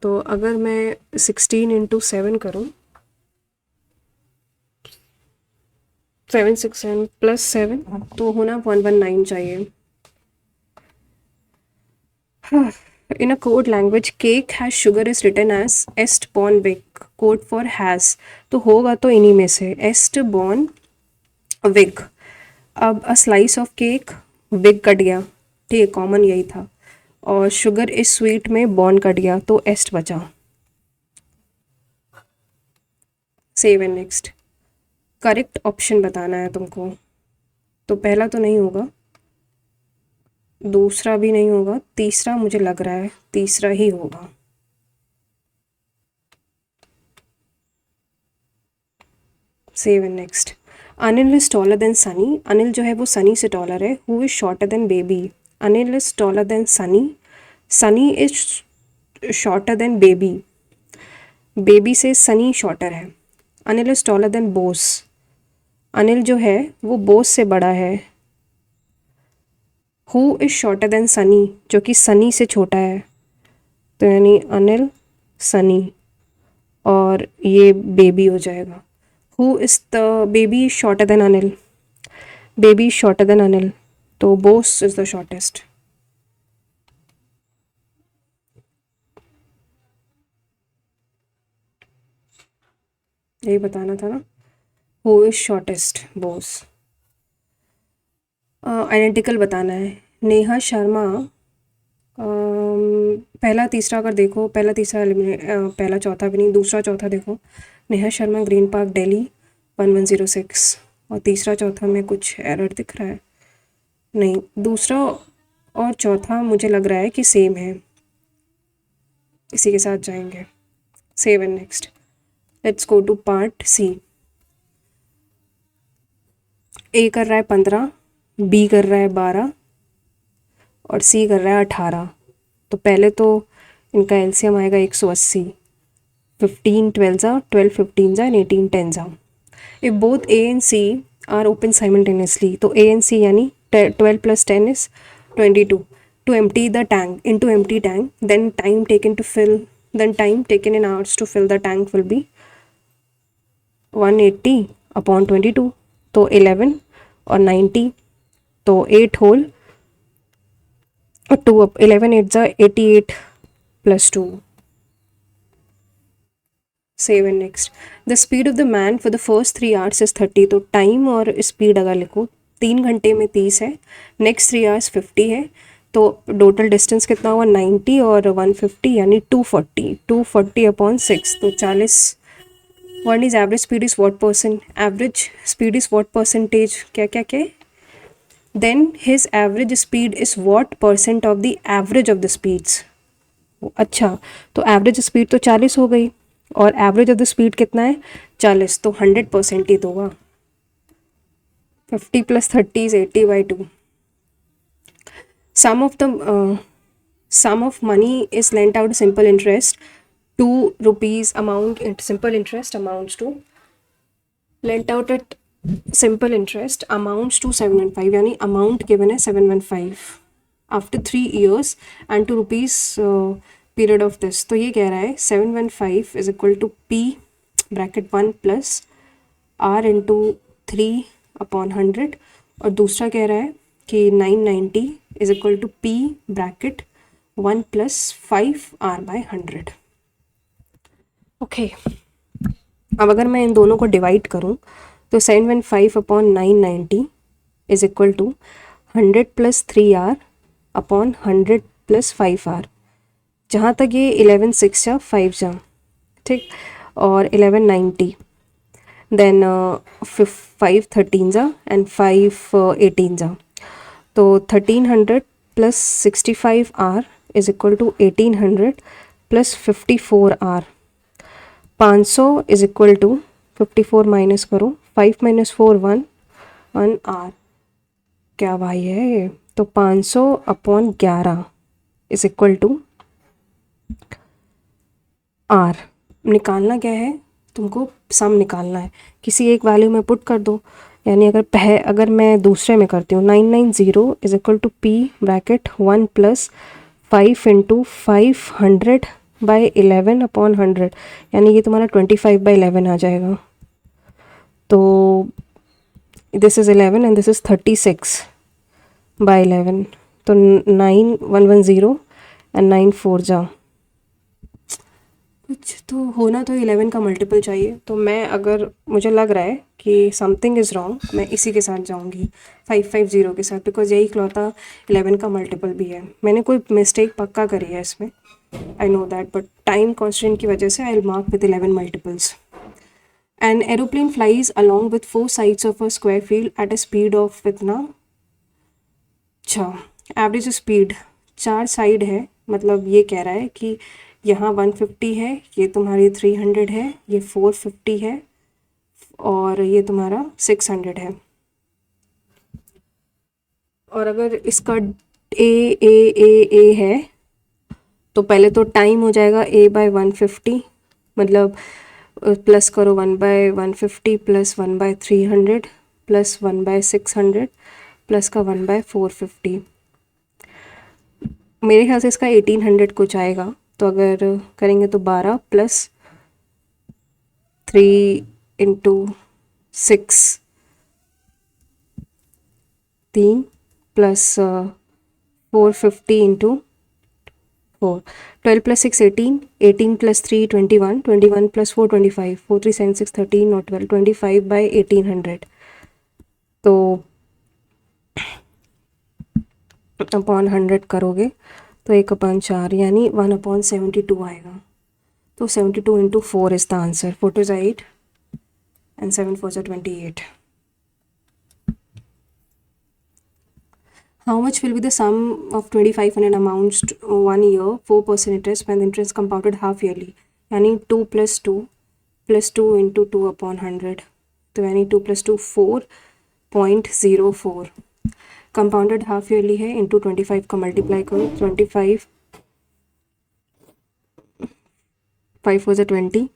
तो अगर मैं 16 इंटू 7 करूँ, 7 6 7 प्लस 7, तो होना 119 चाहिए। In a code language, cake has sugar is written as est born wig, code for has, तो होगा तो इन्हीं में से, est born wig। अब a slice of cake, wig cut गया, ठीक है, कॉमन यही था, और शुगर इज स्वीट में born कट गया, तो est बचा। 7 नेक्स्ट, करेक्ट ऑप्शन बताना है तुमको। तो पहला तो नहीं होगा, दूसरा भी नहीं होगा, तीसरा मुझे लग रहा है तीसरा ही होगा। Seven next, Anil is taller than Sunny. Anil जो है वो सनी से टॉलर है। Who is shorter than baby? Anil is taller than Sunny, Sunny is shorter than baby, baby से सनी शॉर्टर है। Anil is taller than Bose, Anil जो है वो बोस से बड़ा है। Who is shorter than Sunny, जो कि सनी से छोटा है। तो यानी अनिल, सनी, और ये बेबी हो जाएगा। Who is the baby is shorter than Anil, baby is shorter than Anil, तो बोस इज़ द शॉर्टेस्ट। यही बताना था ना, who is shortest, Bose. Identical बताना है। नेहा शर्मा, पहला तीसरा अगर देखो, पहला तीसरा एलिमिनेट, पहला चौथा भी नहीं, दूसरा चौथा देखो। नेहा शर्मा, ग्रीन पार्क, दिल्ली 1106, और तीसरा चौथा में कुछ एरर दिख रहा है। नहीं, दूसरा और चौथा मुझे लग रहा है कि सेम है, इसी के साथ जाएंगे। Save and next. Let's go to part C. A कर रहा है 15, बी कर रहा है 12, और सी कर रहा है 18। तो पहले तो इनका एलसीएम आएगा 180। 15 12 12 15 and 18 10। If both A and C are open simultaneously, तो ए एंड सी यानी 12 + 10 is 22। To empty the tank, into empty tank, then time taken to fill, then time taken in hours to fill the tank will be 180 upon 22, तो 11 और 90, तो 8 whole और 2 up, 11 8 जा 88 plus 2. Save and next. The speed of the man for the first 3 hours is 30, तो time और speed अगर लिखो, 3 घंटे में 30 है, नेक्स्ट 3 hours 50 है, तो टोटल डिस्टेंस कितना हुआ 90 और 150 यानी 240, 240 अपॉन 6, तो 40। One is average speed is what percent, average speed is what percentage, क्या क्या क्या, then his average speed is what percent of the average of the speeds. अच्छा, तो एवरेज स्पीड तो 40 हो गई, और एवरेज ऑफ द स्पीड कितना है 40, तो 100% ही तो होगा। 50 + 30 is 80/2. Sum of money is lent out simple interest, 2 rupees amount. Simple interest amounts to, lent out at simple interest amounts to 715, यानी amount given है 715 after 3 years and 2 rupees period of this। तो ये कह रहा है 715 is equal to P bracket 1 plus R into 3 upon 100, और दूसरा कह रहा है कि 990 is equal to P bracket 1 plus 5 R by 100। Okay, अब अगर मैं इन दोनों को डिवाइड करूं तो 715 upon 990 is equal to 100 + 3R upon 100 + 5R। जहाँ तक ये 11 6 जा 5 जा, ठीक, और 11 90, देन 5 13 जा एंड 5 18 जा, तो 1300 + 65R is equal to 1800 + 54R। 500 is equal to 54 minus करो, 5 - 4 1 R। क्या भाई है ये, तो 500 upon 11 is equal to R। निकालना क्या है तुमको, सम निकालना है, किसी एक वैल्यू में पुट कर दो। यानी अगर मैं दूसरे में करती हूँ 990 is equal to P bracket 1 + 5 × 500 by 11 upon 100, यानी ये तुम्हारा 25/11 आ जाएगा। तो this is 11 and this is 36/11, तो 9110 एंड 9 4 जा, कुछ तो होना, तो 11 का मल्टीपल चाहिए। तो मैं, अगर मुझे लग रहा है कि समथिंग इज़ रॉन्ग, मैं इसी के साथ जाऊंगी 550 के साथ, बिकॉज यही इकलौता 11 का मल्टीपल भी है। मैंने कोई मिस्टेक पक्का करी है इसमें, I know that, but time constant की वजह से I will mark with 11 multiples. An aeroplane flies along with 4 sides of a square field at a speed of कितना, अच्छा, एवरेज स्पीड 4 साइड है, मतलब ये कह रहा है कि यहाँ 150 है, ये तुम्हारी 300 है, ये 450 है, और ये तुम्हारा 600 है। और अगर इसका ए है, तो पहले तो टाइम हो जाएगा A/150, मतलब प्लस करो 1/150 + 1/300, प्लस 1/600 प्लस का 1/450। मेरे ख्याल से इसका 1800 कुछ आएगा, तो अगर करेंगे तो 12 plus 3 into 6 3 plus 450 into 4, 12 plus 6 18, 18 plus 3 21, 21 plus 4 25, 4 3 7 6 13 और 12, 25/1800। तो अपॉन 100 करोगे तो 1/4 यानी 1/72 आएगा। तो 72 into 4 is the answer. 4 2 8 and 7 4 28. How much will be the sum of 2500 amounts to 1 year, 4% interest when the interest compounded half yearly? यानी 2 plus 2 plus 2 into 2 upon 100, तो यानी 2 plus 2 4.04। कंपाउंडेड हाफ ईयरली है, into 25 का multiply करो, 25 5 4 20,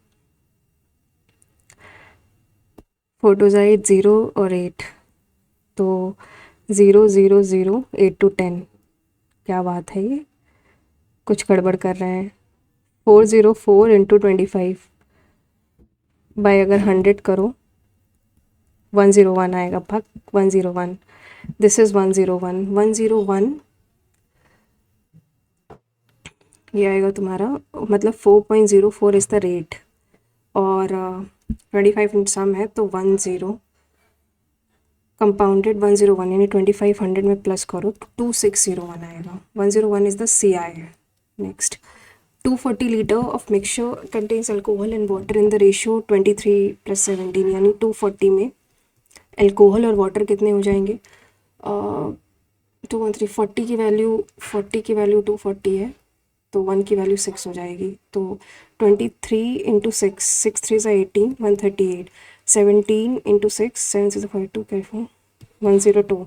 4 2 8 0 और 8, तो 0 0 0 8 to 10। क्या बात है, ये कुछ गड़बड़ कर रहे हैं। 404 इंटू 25 बाय अगर 100 करो 101 आएगा। भाग 101, दिस इज 101 101, ये आएगा तुम्हारा, मतलब 4.04 इज द रेट, और 25 इंट सम है तो 10 कंपाउंडेड 101 यानी 2500 में प्लस करो तो 2601 आएगा। 101 is the CI। Next, 240 litre of mixture contains alcohol and water in the ratio 23+17, यानी 240 में अल्कोहल और वाटर कितने हो जाएंगे? 213, 40 की वैल्यू 240 है, तो 1 की वैल्यू 6 हो जाएगी। तो 23 इंटू 6, 6 3 सा 18, 138, 17 इंटू 6, 7 6 42, 102।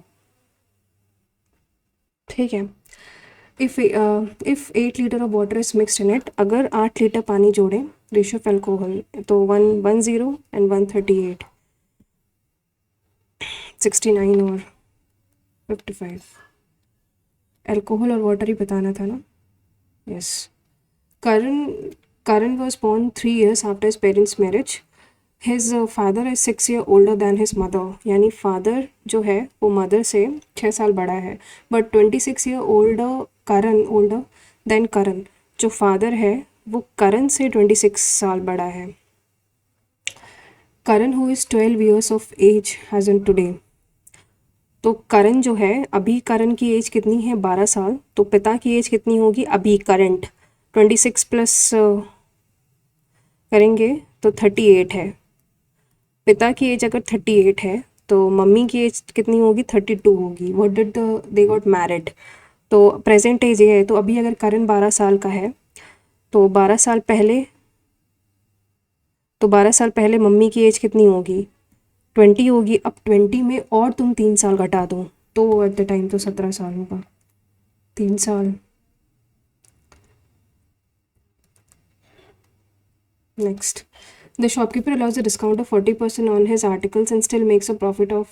ठीक है। If 8 litre of water is mixed in it, अगर 8 लीटर पानी जोड़ें रेशियो ऑफ अल्कोहल, तो 110 एंड 138, 69 और 55। अल्कोहल और वाटर ही बताना था ना। Yes. Karan was born 3 years after his parents' marriage. His father is 6 years older than his mother. यानी फादर जो है वो मदर से 6 साल बड़ा है, बट 26 year older than करण, जो फादर है वो करण से 26 साल बड़ा है। करण who is 12 years of age as in today, तो करण जो है, अभी करण की एज कितनी है? 12 साल। तो पिता की एज कितनी होगी अभी करंट? 26 प्लस करेंगे तो 38 है। पिता की एज अगर 38 है तो मम्मी की एज कितनी होगी? 32 होगी। What did they got married, तो प्रेजेंट एज ये है। तो अभी अगर करण 12 साल का है तो 12 साल पहले मम्मी की एज कितनी होगी? 20 होगी। अब 20 में और तुम 3 साल घटा दो तो एट द टाइम तो 17 साल होगा। 3 साल। Next, the shopkeeper allows a discount of 40% on his articles and still makes a profit of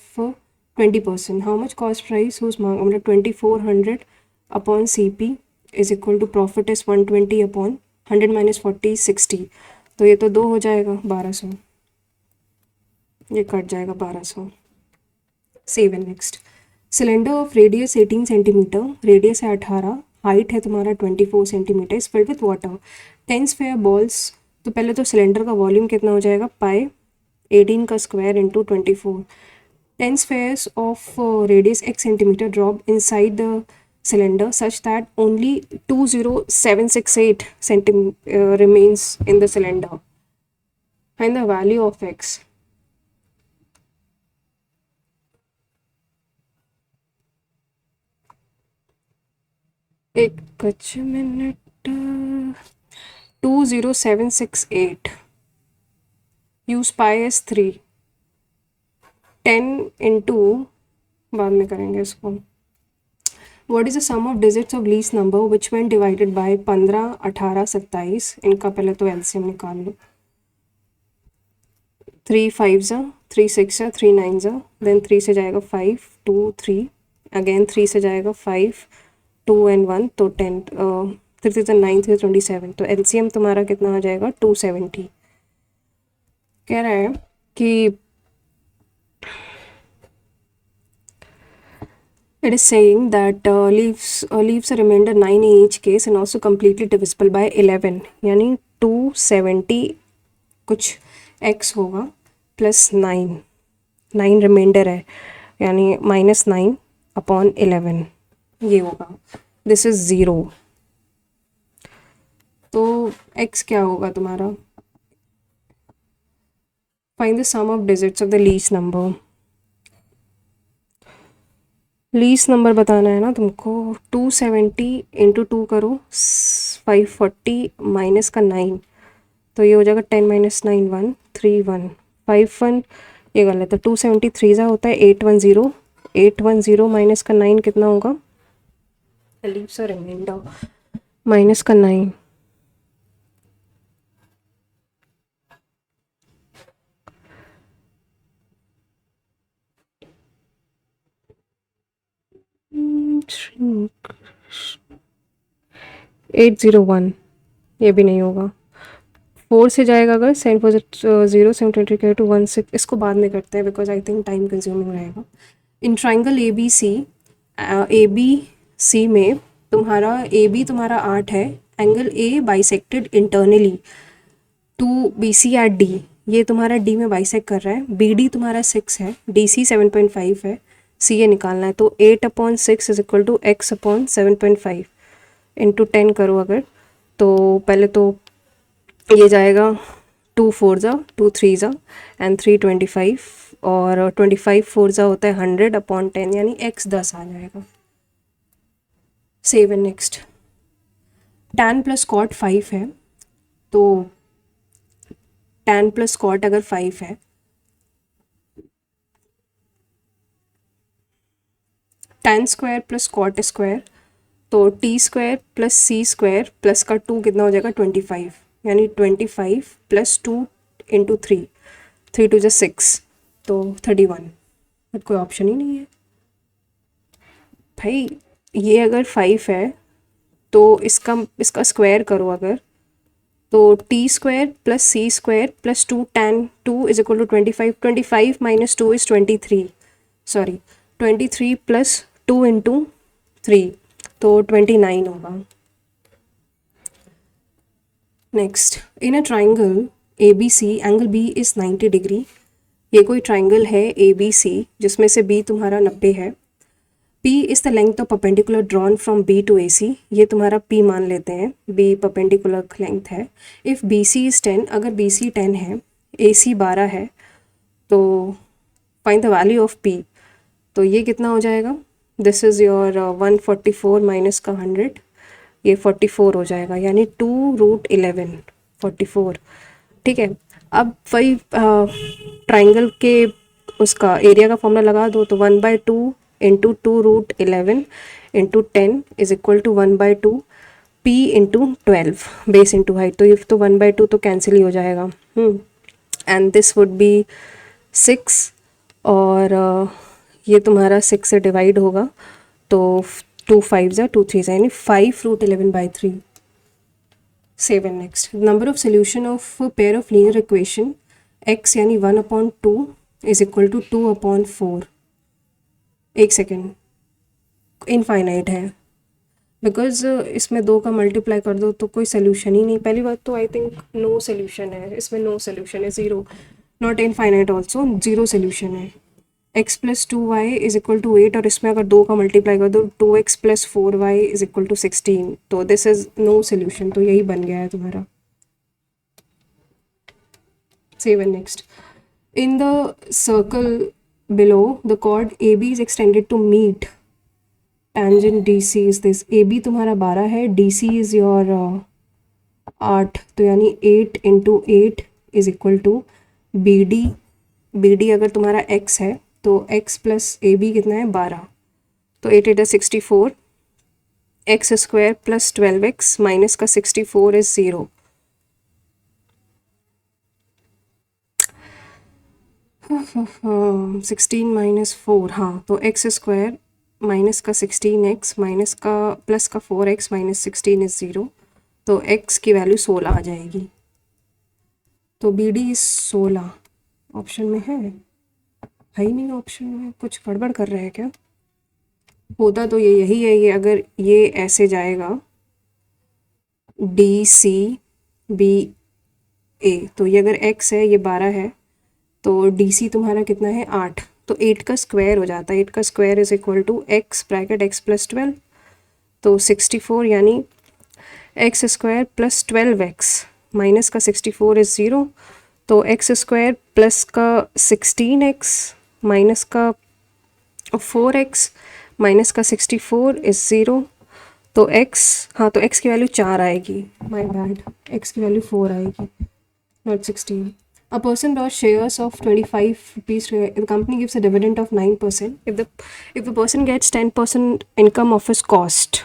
20%. How much cost price whose मतलब 2400 upon CP is equal to profit is 120 upon 100 minus 40 60। तो ये तो 2 हो जाएगा 1200, ये कट जाएगा 1200। Seven. Next, cylinder of radius 18 centimetre, radius है 18, height है तुम्हारा 24 centimetre, is filled with water, 10 square balls. तो पहले तो सिलेंडर का वॉल्यूम कितना हो जाएगा? पाई 18 का square into 24। 10 squares of radius x centimetre drop inside the cylinder such that only 20768 remains in the cylinder. Find the value of x. एक कुछ मिनट। 20768 यूज पाई एस 3, 10 इंटू, बाद में करेंगे इसको। What is the sum of digits of least number which when divided by 15 18 27? इनका पहले तो एलसीएम निकाल लो। 3 5 3 6 है, 3 9 है, देन 3 से जाएगा 5 2 3, अगेन 3 से जाएगा 5 2 एंड 1, तो 10 3 3 9 3 27, तो एलसीएम तुम्हारा कितना आ जाएगा 270। कह रहा है कि it is saying that leaves a remainder 9 in each case and also completely divisible by 11, यानी 270 कुछ x होगा प्लस 9 रिमाइंडर है, यानी -9 अपॉन 11 ये होगा, दिस इज 0। तो x क्या होगा तुम्हारा, find the sum of digits of the least number. Least number बताना है ना तुमको, 270 इंटू 2 करो 540 माइनस का 9, तो ये हो जाएगा 10 माइनस 9 1 3 1 5 1, ये गलत है, 273 ज़ा होता है 810, 810 माइनस का 9 कितना होगा, लीव्स अ रिमाइंडर माइनस का 9, Hmm, 801, ये भी नहीं होगा, 4 से जाएगा अगर 7 4 0 7 20 टू 1 6, इसको बाद में करते हैं because I think time consuming रहेगा। इन ट्राइंगल ए बी सी में तुम्हारा ए बी तुम्हारा 8 है, angle A bisected internally to B C at D, ये तुम्हारा डी में बाइसेक्ट कर रहा है, बी डी तुम्हारा 6 है, डी सी 7.5 है, सी ए निकालना है, तो 8/6 is equal to x upon 7.5 into 10 करो अगर, तो पहले तो ये जाएगा 2 4 ज़ा 2 3 ज़ा एंड 3 25, और 25 4 ज़ा होता है 100 अपॉन 10, यानी x 10 आ जाएगा। Save and next, tan plus cot 5 है, तो tan प्लस कॉट अगर 5 है, tan square plus cot square, तो t square plus C square plus का 2 कितना हो जाएगा 25, यानी 25 प्लस 2 इंटू 3 3 2 6, तो 31, बट कोई ऑप्शन ही नहीं है भाई। ये अगर 5 है तो इसका स्क्वायर करो अगर, तो T square plus C square plus 2 tan 2 is equal to 25, 25 minus 2 is 23, sorry 23 plus 2 into 3, तो 29 होगा। Next, in a triangle A B C angle B is 90 degree, ये कोई ट्राइंगल है ए बी सी जिसमें से बी तुम्हारा 90 है, P is the length of perpendicular drawn from B to AC, ये तुम्हारा P मान लेते हैं, B परपेंडिकुलर लेंथ है। इफ़ BC इज़ 10, अगर BC 10 है, AC 12 है, तो find the value of P, तो ये कितना हो जाएगा, दिस इज़ योर 144 माइनस का 100, ये 44 हो जाएगा, यानी 2√11 44, ठीक है। अब वही ट्राइंगल के उसका एरिया का फॉर्मूला लगा दो, तो 1/2 into 2√11 into 10 is equal to 1/2 P into 12 base into height, तो ये तो 1/2 तो कैंसिल ही हो जाएगा, एंड दिस वुड बी 6, और ये तुम्हारा 6 से डिवाइड होगा, तो 2 5 ज़ा 2 3 ज़ा, यानी 5√11/3। Save and next, number of solution of pair of linear equation x यानी 1/2 इज इक्वल टू 2/4, एक सेकेंड, इनफाइनाइट है, बिकॉज इसमें 2 का मल्टीप्लाई कर दो तो कोई सोल्यूशन ही नहीं, पहली बात तो आई थिंक नो सोल्यूशन है, इसमें नो सोल्यूशन है, 0, नॉट इनफाइनाइट ऑल्सो, 0 सोल्यूशन है। x plus 2y is equal to 8, और इसमें अगर 2 का मल्टीप्लाई कर दो 2x plus 4y is equal to 16, तो दिस इज नो सोल्यूशन, तो यही बन गया है तुम्हारा। Save and next, in the circle below the chord AB is extended to meet tangent DC is this, AB तुम्हारा 12 है, DC is your 8, तो यानी 8 into 8 is equal to BD अगर तुम्हारा x है तो x प्लस AB कितना है 12, तो 8 8 64, x square plus 12x minus का 64 इज 0। 16 माइनस 4, हाँ तो एक्स स्क्वायर माइनस का 16x माइनस का प्लस का 4x माइनस 16 इज 0, तो x की वैल्यू 16 आ जाएगी। तो बी डी इज 16 ऑप्शन में है ही नहीं, ऑप्शन में कुछ गड़बड़ कर रहे हैं क्या? होता तो ये यही है, ये अगर ये ऐसे जाएगा डी सी बी ए, तो ये अगर x है, ये 12 है, तो डी सी तुम्हारा कितना है 8, तो 8 का स्क्वायर हो जाता है। 8 का square is equal to x bracket x plus 12, तो 64 यानी x square plus 12x minus का 64 इज़ 0, तो एक्स स्क्वायर प्लस का 16x माइनस का 4x माइनस का 64 इज़ 0, तो x, हाँ तो x की वैल्यू 4 आएगी, माय बैड, x की वैल्यू 4 आएगी, not 16. A person bought shares of 25 rupees. The company gives a dividend of 9%. If the person gets 10% income of his cost,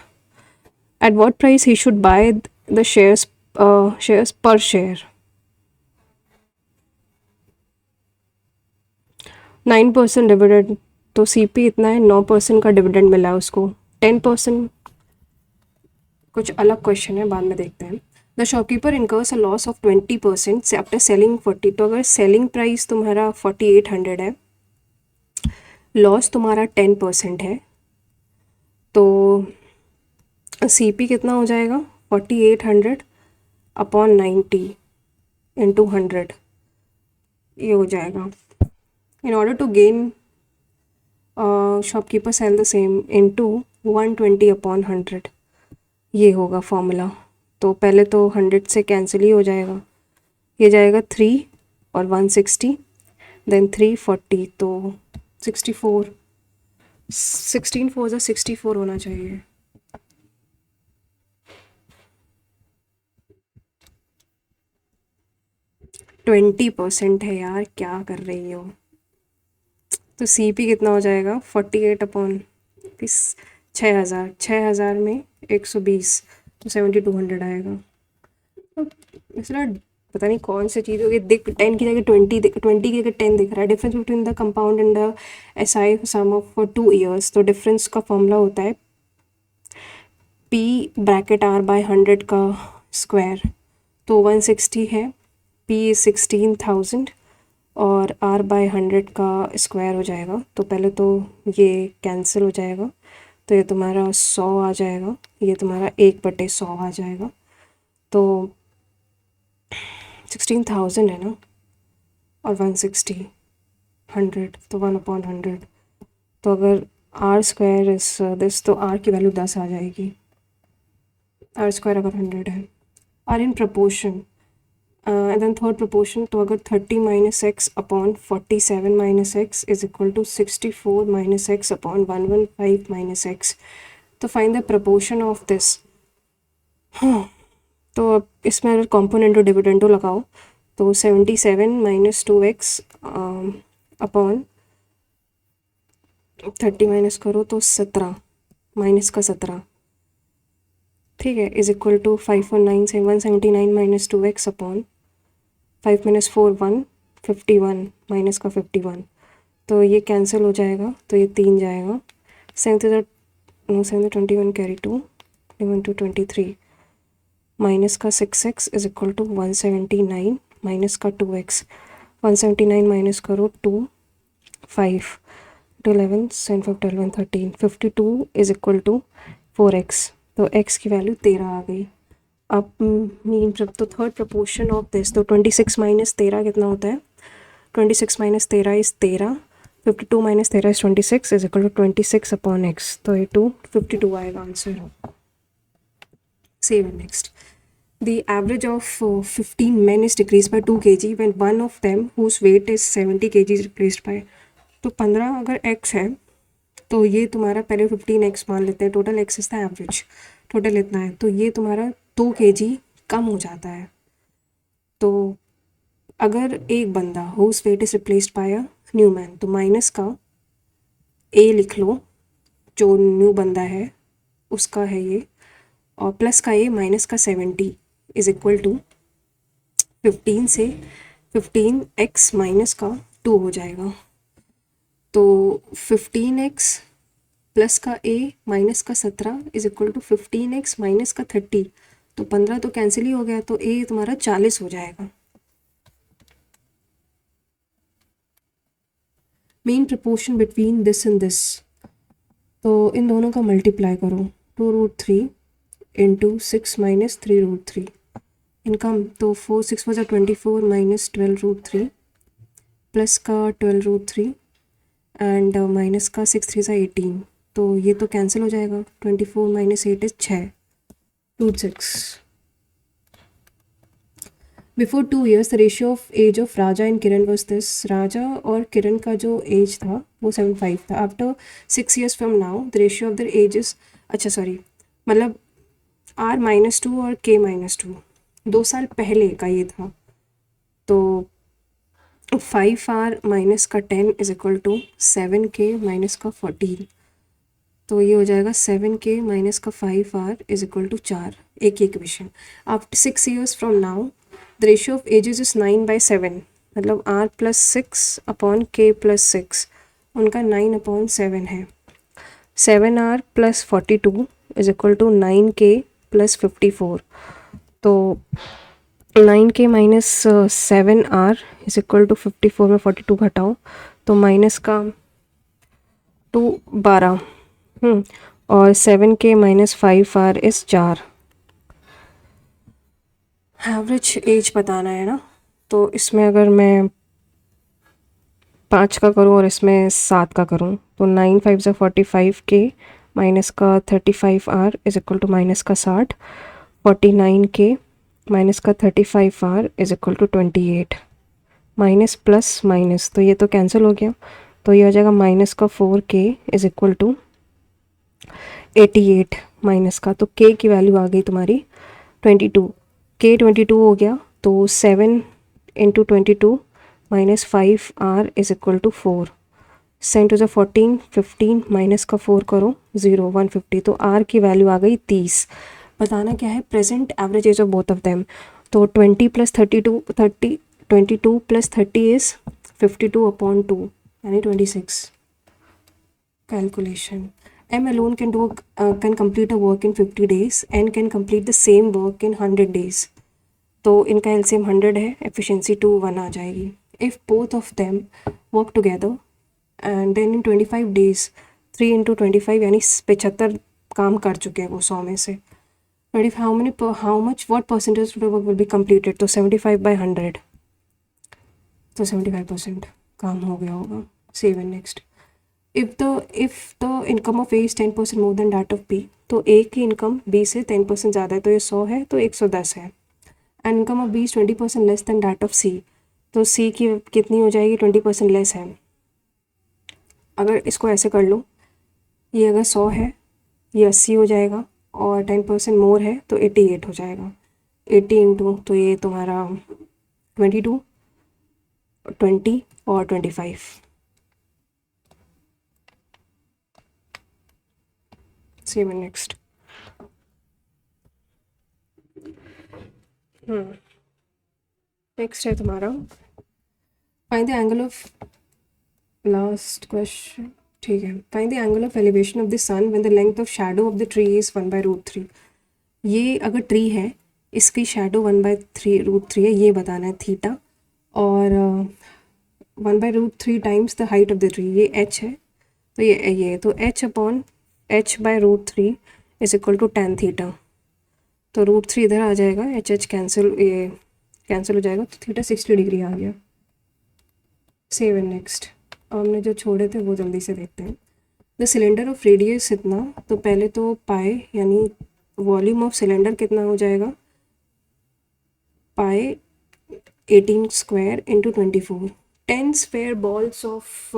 at what price he should buy the shares per share? 9% dividend, तो CP इतना है, 9% का dividend मिला है उसको, 10% कुछ अलग question है, बाद में देखते हैं. The shopkeeper incurs a loss of 20% से आफ्टर सेलिंग 40, तो अगर सेलिंग प्राइस तुम्हारा 4800 है, लॉस तुम्हारा 10% है, तो सीपी कितना हो जाएगा 4800 अपॉन 90 इंटू 100, ये हो जाएगा. In order to gain shopkeeper sell the same into 120 upon 100, ये होगा फॉर्मूला. तो पहले तो 100 से कैंसिल ही हो जाएगा, ये जाएगा 3 और 160, देन 340, तो 64, 16 4 जा 64 होना चाहिए. ट्वेंटी परसेंट है यार, क्या कर रही हो. तो सीपी कितना हो जाएगा 48 अपॉन 6,000 में 120, तो 7200 आएगा. तो इसलिए पता नहीं कौन सी चीज़ होगी, दिख 10 की जगह 20, 20 की जगह 10 दिख रहा है. Difference between the compound and the S I sum of for 2 years, तो डिफरेंस का फॉर्मूला होता है पी ब्रैकेट आर बाय 100 का स्क्वायर, तो 160 है, पी इज 16,000 और आर बाय 100 का स्क्वायर हो जाएगा. तो पहले तो ये कैंसिल हो जाएगा, तो ये तुम्हारा 100 आ जाएगा, ये तुम्हारा 1/100 आ जाएगा. तो 16,000 है ना, और 160 100, तो 1/100. तो अगर आर स्क्वायर इज दिस, तो आर की वैल्यू 10 आ जाएगी. आर स्क्वायर अगर 100 है, r in proportion, and then third proportion, तो अगर 30 minus x upon 47 minus x is equal to 64 minus x upon 115 minus x, तो find the proportion of this. हाँ, तो अब इसमें अगर कॉम्पोनेंटो डिविडेंडो लगाओ, तो 77 माइनस 2x अपॉन 30 माइनस करो तो 17 माइनस का 17, ठीक है, इज इक्वल टू 5 और 9 से 179 minus 2x upon 5 minus 4 1 51 minus का 51, तो ये कैंसिल हो जाएगा, तो ये 3 जाएगा. 7 21 कैरी 2 21 to 23 माइनस का 6x is equal to 179 minus का 2x, 179 माइनस करो 2 5 to 11 7 5 12 13 52 is equal to 4x, तो x की वैल्यू 13 आ गई. अब मीन तो थर्ड प्रपोर्शन ऑफ दिस, तो 26 माइनस 13 कितना होता है, 26 minus 13 is 13, 52 minus 13 is 26 is equal to 26 upon x, तो ये 52 आएगा answer. Save next. The average of 15 men is decreased by 2 kg when one of them whose weight is 70 kg is replaced by. तो 15 अगर x है, तो ये तुम्हारा पहले 15x मान लेते हैं, total x is the average, total इतना है, तो ये तुम्हारा 2 kg कम हो जाता है. तो अगर एक बंदा whose weight is replaced by a new man, तो माइनस का a लिख लो, जो न्यू बंदा है उसका है ये, और प्लस का a माइनस का 70 इज इक्वल टू 15 से 15x माइनस का 2 हो जाएगा। तो 15x प्लस का a माइनस का 17 is equal to 15x minus का 30। तो 15 तो कैंसिल ही हो गया, तो a तुम्हारा 40 हो जाएगा। Main proportion between this and this, तो इन दोनों का मल्टीप्लाई करो, 2√3 इंटू 6 माइनस 3√3 इनका, तो 4 6 बजा 24 माइनस 12√3 प्लस का 12√3 एंड माइनस का 6 3 सा 18। तो ये तो कैंसिल हो जाएगा, 24 minus 8 is 6√6। Before 2 years the ratio of age of Raja and Kiran was this. Raja और किरण का जो एज था वो 75 था। After 6 years from now the ratio of their age is, अच्छा सॉरी, मतलब R-2 और K-2, 2 साल पहले का ये था। तो 5R माइनस का 10 is equal to 7K minus का 14। तो ये हो जाएगा 7K माइनस का 5R इज इक्वल टू 4। एक equation. After 6 years from now the ratio of ages is 9/7, मतलब R plus 6 upon K plus 6, उनका 9/7 है। 7R plus 42 is equal to 9K plus 54। तो 9K minus 7R is equal to 54 में 42 घटाओ तो minus का 12 और 7K minus 5R is 4। Average age बताना है ना, तो इसमें अगर मैं 5 का करूँ और इसमें 7 का करूँ तो 9 5 से 45K माइनस का 35R is equal to minus का 60। 49K माइनस का 35R is equal to 28। Minus plus minus तो ये तो कैंसिल हो गया, तो ये हो जाएगा माइनस का 4K is equal to 88 minus का, तो K की वैल्यू आ गई तुम्हारी 22। K 22 हो गया, तो 7 into 22 minus 5R is equal to 4। 7 to 14 15 minus का 4 करो 0 150, तो R की वैल्यू आ गई 30। बताना क्या है, present average age of both of them. तो 20 प्लस 22 प्लस 30 इज 52 अपॉन 2 यानी 26। Calculation. M alone can complete a work in 50 days. N can complete the same work in 100 days. तो इनका LCM 100 है, efficiency 2 1 आ जाएगी। If both of them work together and then in 25 days 3 into 25 यानी 75 काम कर चुके हैं वो 100 में से। 25 how much what percentage of the work will be completed? तो 75/100, तो 75% काम हो गया होगा। Save and next. if the income of A is 10% more than that of B, तो A की इनकम B से 10% ज़्यादा है, तो ये 100 है, तो 110 है। And income of B is 20% less than that of C, तो C की कितनी हो जाएगी, 20% लेस है। अगर इसको ऐसे कर लो, ये अगर 100 है ये 80 हो जाएगा, और 10% मोर है तो 88 हो जाएगा। 80 इंटू, तो ये तुम्हारा 22 20 और 25। Save next. नेक्स्ट है तुम्हारा find the angle of, last question, ठीक है। Find the angle of elevation of the sun when the length of shadow of the tree is 1/√3। ये अगर ट्री है, इसकी शैडो 1/√3 है, ये बताना है थीटा, और 1/√3 times the height of the tree, ये h है, तो ये तो h/√3 is equal to tan theta. तो √3 इधर आ जाएगा, h कैंसिल, ये कैंसिल हो जाएगा, तो थीटा 60 डिग्री आ गया। Save and next. हमने जो छोड़े थे वो जल्दी से देखते हैं। द सिलेंडर ऑफ रेडियस इतना, तो पहले तो पाई यानी वॉल्यूम ऑफ सिलेंडर कितना हो जाएगा, पाई 18 square into 24। 10 square balls of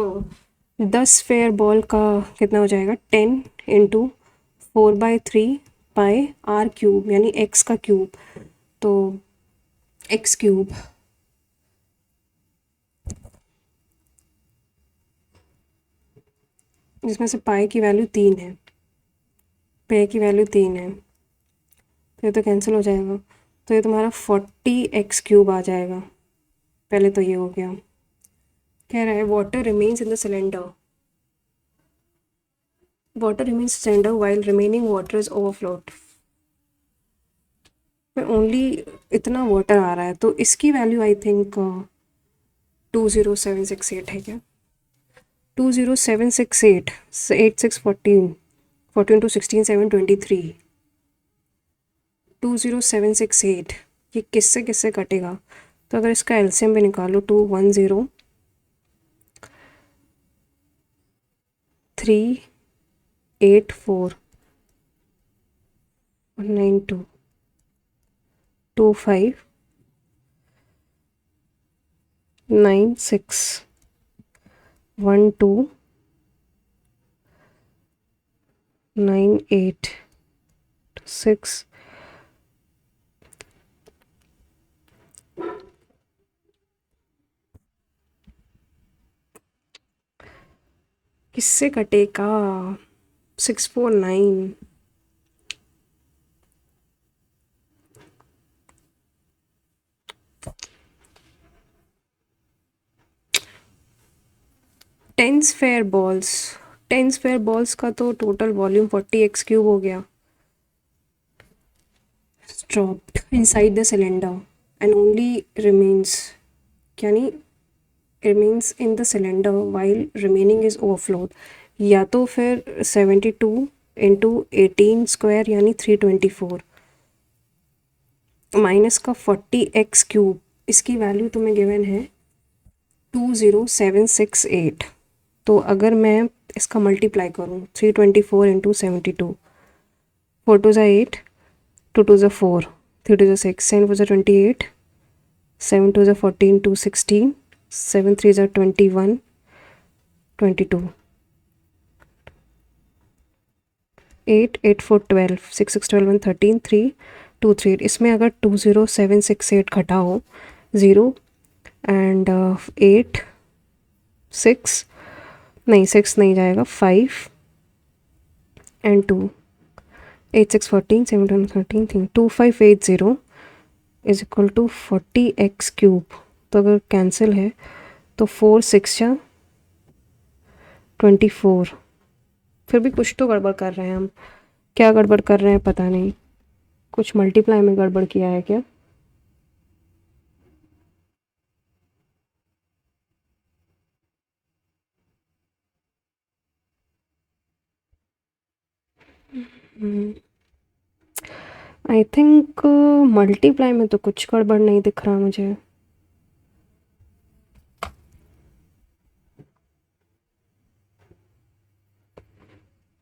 10 square ball का कितना हो जाएगा, 10 इंटू 4/3 पाई R क्यूब यानी x का क्यूब, तो x क्यूब जिसमें से पाई की वैल्यू 3 है, पाई की वैल्यू 3 है, तो ये तो कैंसिल हो जाएगा, तो ये तुम्हारा 40x क्यूब आ जाएगा। पहले तो ये हो गया, कह रहा है water remains in the cylinder, water remains cylinder while remaining water is overflowed में ओनली इतना वाटर आ रहा है, तो इसकी वैल्यू आई थिंक 20768 है क्या? 20768, 8614, 14 to 16 7 23, 20768, ये किससे किससे कटेगा? तो अगर इसका एलसीएम भी निकालो, 210 384 192 25 96 12 98 6 किससे कटेगा? 649, tens fair balls, tens fair balls का तो टोटल वॉल्यूम 40x³ हो गया, dropped inside the cylinder and only remains, यानी remains in the cylinder while remaining is overflowed, या तो फिर 72 इंटू 18 स्क्वायर यानी 324 माइनस का 40x³, इसकी वैल्यू तुम्हें गिवन है 20768। तो अगर मैं इसका मल्टीप्लाई करूँ 324 इंटू 72, 4 2 8, 2 2 4, 3 2 6, 7 4 28, 7 2 14, 2 16, 7 3 21, 22, 8 8 4 12, 6 6 12 1 13, 3 2 3। इसमें अगर 20768 घटा हो 0 एंड 8 6 नहीं, 6 नहीं जाएगा, 5 and 2, 8 6 14, 7 1 13, 3 2580 is equal to 40x³। तो अगर कैंसिल है तो 4 6 जा 24। फिर भी कुछ तो गड़बड़ कर रहे हैं हम, क्या गड़बड़ कर रहे हैं पता नहीं, कुछ मल्टीप्लाई में गड़बड़ किया है क्या? आई थिंक मल्टीप्लाई में तो कुछ गड़बड़ नहीं दिख रहा मुझे।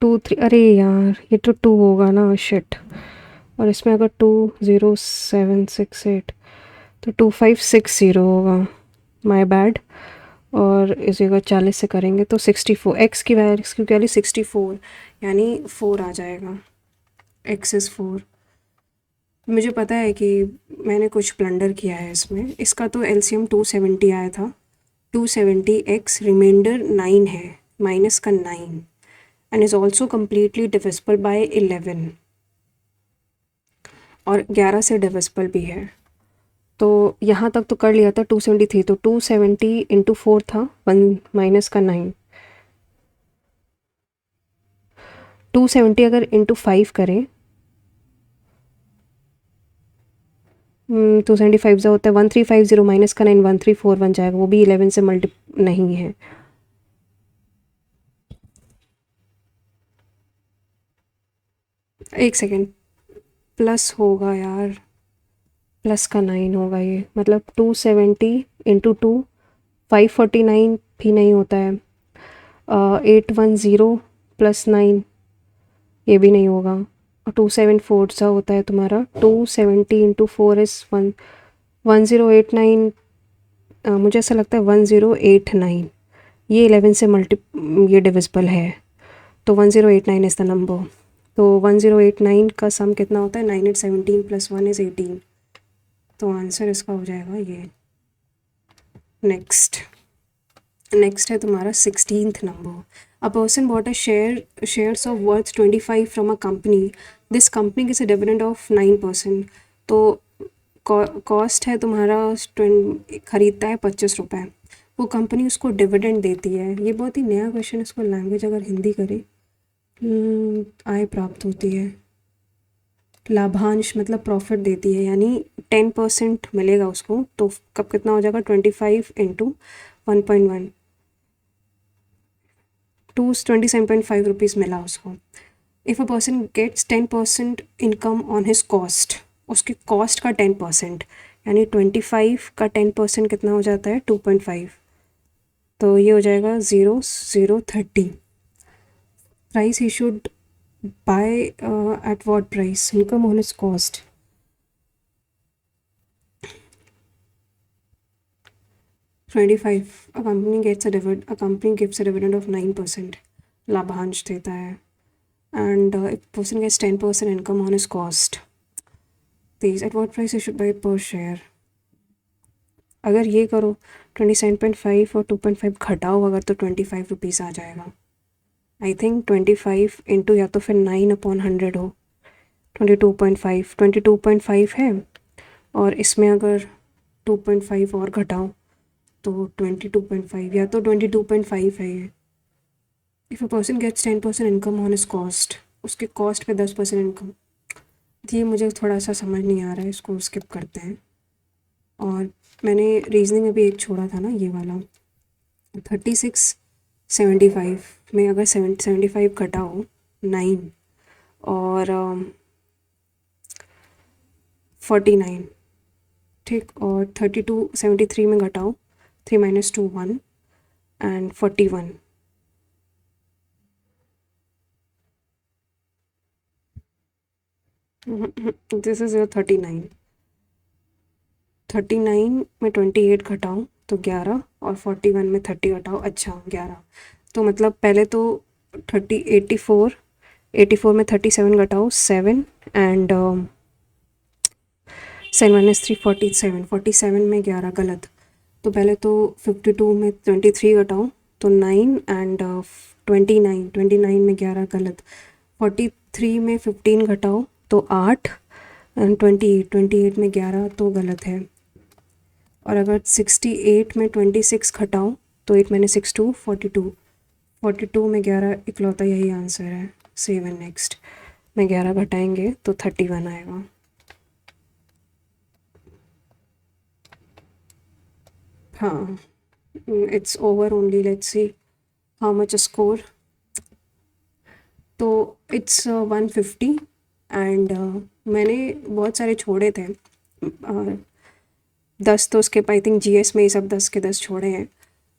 टू थ्री, अरे यार ये तो 2 होगा ना, शिट। और इसमें अगर 20768 तो 2560 होगा, माय बैड। और इस जगह 40 से करेंगे तो 64, एक्स की वैल्यू 64 यानी 4 आ जाएगा, एक्स इज़ 4। मुझे पता है कि मैंने कुछ ब्लंडर किया है इसमें। इसका तो एलसीएम 270 आया था, 270 एक्स रिमाइंडर 9 है, माइनस का 9 and is also completely divisible by 11 और 11 से डिविजिबल भी है। तो यहाँ तक तो कर लिया था 273, तो 270 इंटू 4 था 1 माइनस का 9, 270 अगर इंटू 5 करें 275 जो होता है 1350 माइनस का 9 1341 बन जाएगा, वो भी 11 से मल्टी नहीं है। एक सेकेंड, प्लस होगा यार, प्लस का 9 होगा ये, मतलब 270 इंटू 2 549 भी नहीं होता है, 810 प्लस 9 ये भी नहीं होगा, और 274 सा होता है तुम्हारा, 270 इंटू 4 इज़ 1089, मुझे ऐसा लगता है 1089, ये 11 से ये डिविजिबल है, तो 1089 इज़ द नंबर। तो 1089 का सम कितना होता है, 9 8 17 प्लस 1 इज़ 18, तो आंसर इसका हो जाएगा ये। नेक्स्ट है तुम्हारा 16th number. A person bought a shares of worth 25 from a company, this company gives a dividend of 9%। तो कॉस्ट है तुम्हारा खरीदता है 25 रुपये, वो कंपनी उसको डिविडेंड देती है। ये बहुत ही नया क्वेश्चन, इसको लैंग्वेज अगर हिंदी करें, आय प्राप्त होती है, लाभांश मतलब प्रॉफिट देती है, यानी 10% मिलेगा उसको। तो कब कितना हो जाएगा, 25 इंटू 1.1, 27.5 रुपीज़ मिला उसको। If a person gets 10% income on his cost, उसकी कॉस्ट का 10%, यानी 25 का 10% कितना हो जाता है, 2.5। तो ये हो जाएगा 0.030। Price he should by at what price, income on his cost. a company gets a company gives a dividend of 9%, लाभांश देता है, and if person gets 10% income on his cost, these at what price you should buy per share। अगर ये करो 27.5 और 2.5 घटाओ अगर, तो 25 रुपीज़ आ जाएगा। आई थिंक 25 इंटू या तो फिर 9/100 हो, 22.5 है, और इसमें अगर 2.5 और घटाओ तो 22.5, या तो 22.5 है ये। If a person gets 10% income on his cost, उसके कॉस्ट पे 10% इनकम। ये मुझे थोड़ा सा समझ नहीं आ रहा है, इसको स्किप करते हैं। और मैंने रीजनिंग में भी एक छोड़ा था ना, ये वाला 36.75 में अगर 75 घटाओ 9 और 49, ठीक, और 32.73 में घटाओ 3 - 2 1 एंड 41। दिस इज योर 39 में 28 घटाओ तो 11, और 41 में 30 घटाओ, अच्छा 11। तो मतलब पहले तो 84 में 37 घटाओ 7, एंड 7 - 3 47 में 11 गलत। तो पहले तो 52 में 23 घटाओ तो 9, एंड 29 में 11 गलत। 43 में 15 घटाओ तो 8, एंड 28 में 11 तो गलत है। और अगर 68 में 26 घटाओ तो 8 - 6 2 42 में 11 इकलौता यही आंसर है। 7 नेक्स्ट में 11 घटाएंगे तो 31 आएगा। हाँ, it's over only, let's see how much score. तो इट्स 150, एंड मैंने बहुत सारे छोड़े थे, 10 तो स्किप, आई थिंक जीएस में ही सब 10 के 10 छोड़े हैं,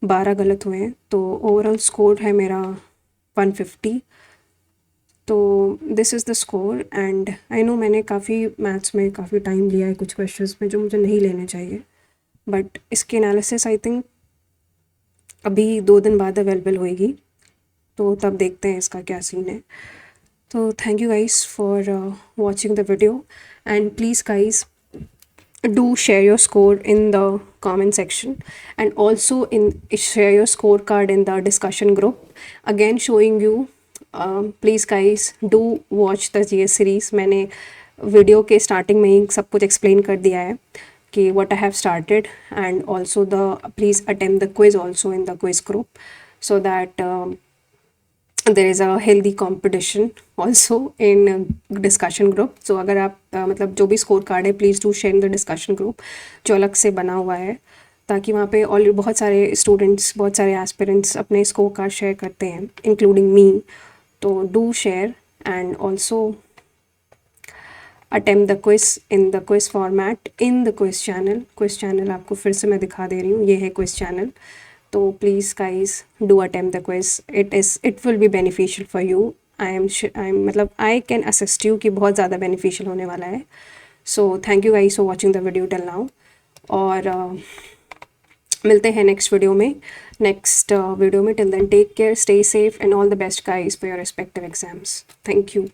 12 गलत हुए हैं। तो ओवरऑल स्कोर है मेरा 150। तो this is the score, and I know मैंने काफ़ी मैथ्स में काफ़ी टाइम लिया है कुछ क्वेश्चंस में जो मुझे नहीं लेने चाहिए, बट इसकी एनालिसिस आई थिंक अभी 2 दिन बाद अवेलेबल होएगी, तो तब देखते हैं इसका क्या सीन है। तो thank you guys for watching the video, and please guys do share your score in the comment section, and also share your scorecard in the discussion group, again showing you, please guys do watch the GS series। मैंने video के starting में ही सब कुछ explain कर दिया है कि what I have started, and also please attempt the quiz also in the quiz group, so that there is a healthy competition also in discussion group। so अगर आप मतलब जो भी स्कोर कार्ड है, please do share in the discussion group जो अलग से बना हुआ है, ताकि वहाँ पे ऑलरेडी बहुत सारे स्टूडेंट्स, बहुत सारे एस्पिरेंट्स अपने स्कोर कार्ड शेयर करते हैं, इंक्लूडिंग मी। तो do share, and also attempt the quiz in the quiz format in the quiz channel आपको फिर से मैं दिखा दे रही हूँ, ये है क्विज चैनल। तो please guys do attempt the quiz, it will be beneficial for you. I am मतलब आई कैन असिस्ट यू कि बहुत ज़्यादा बेनिफिशियल होने वाला है। So thank you guys for watching the video till now, और मिलते हैं नेक्स्ट वीडियो में। Till then take care, stay safe, and all the best guys for your respective exams. Thank you.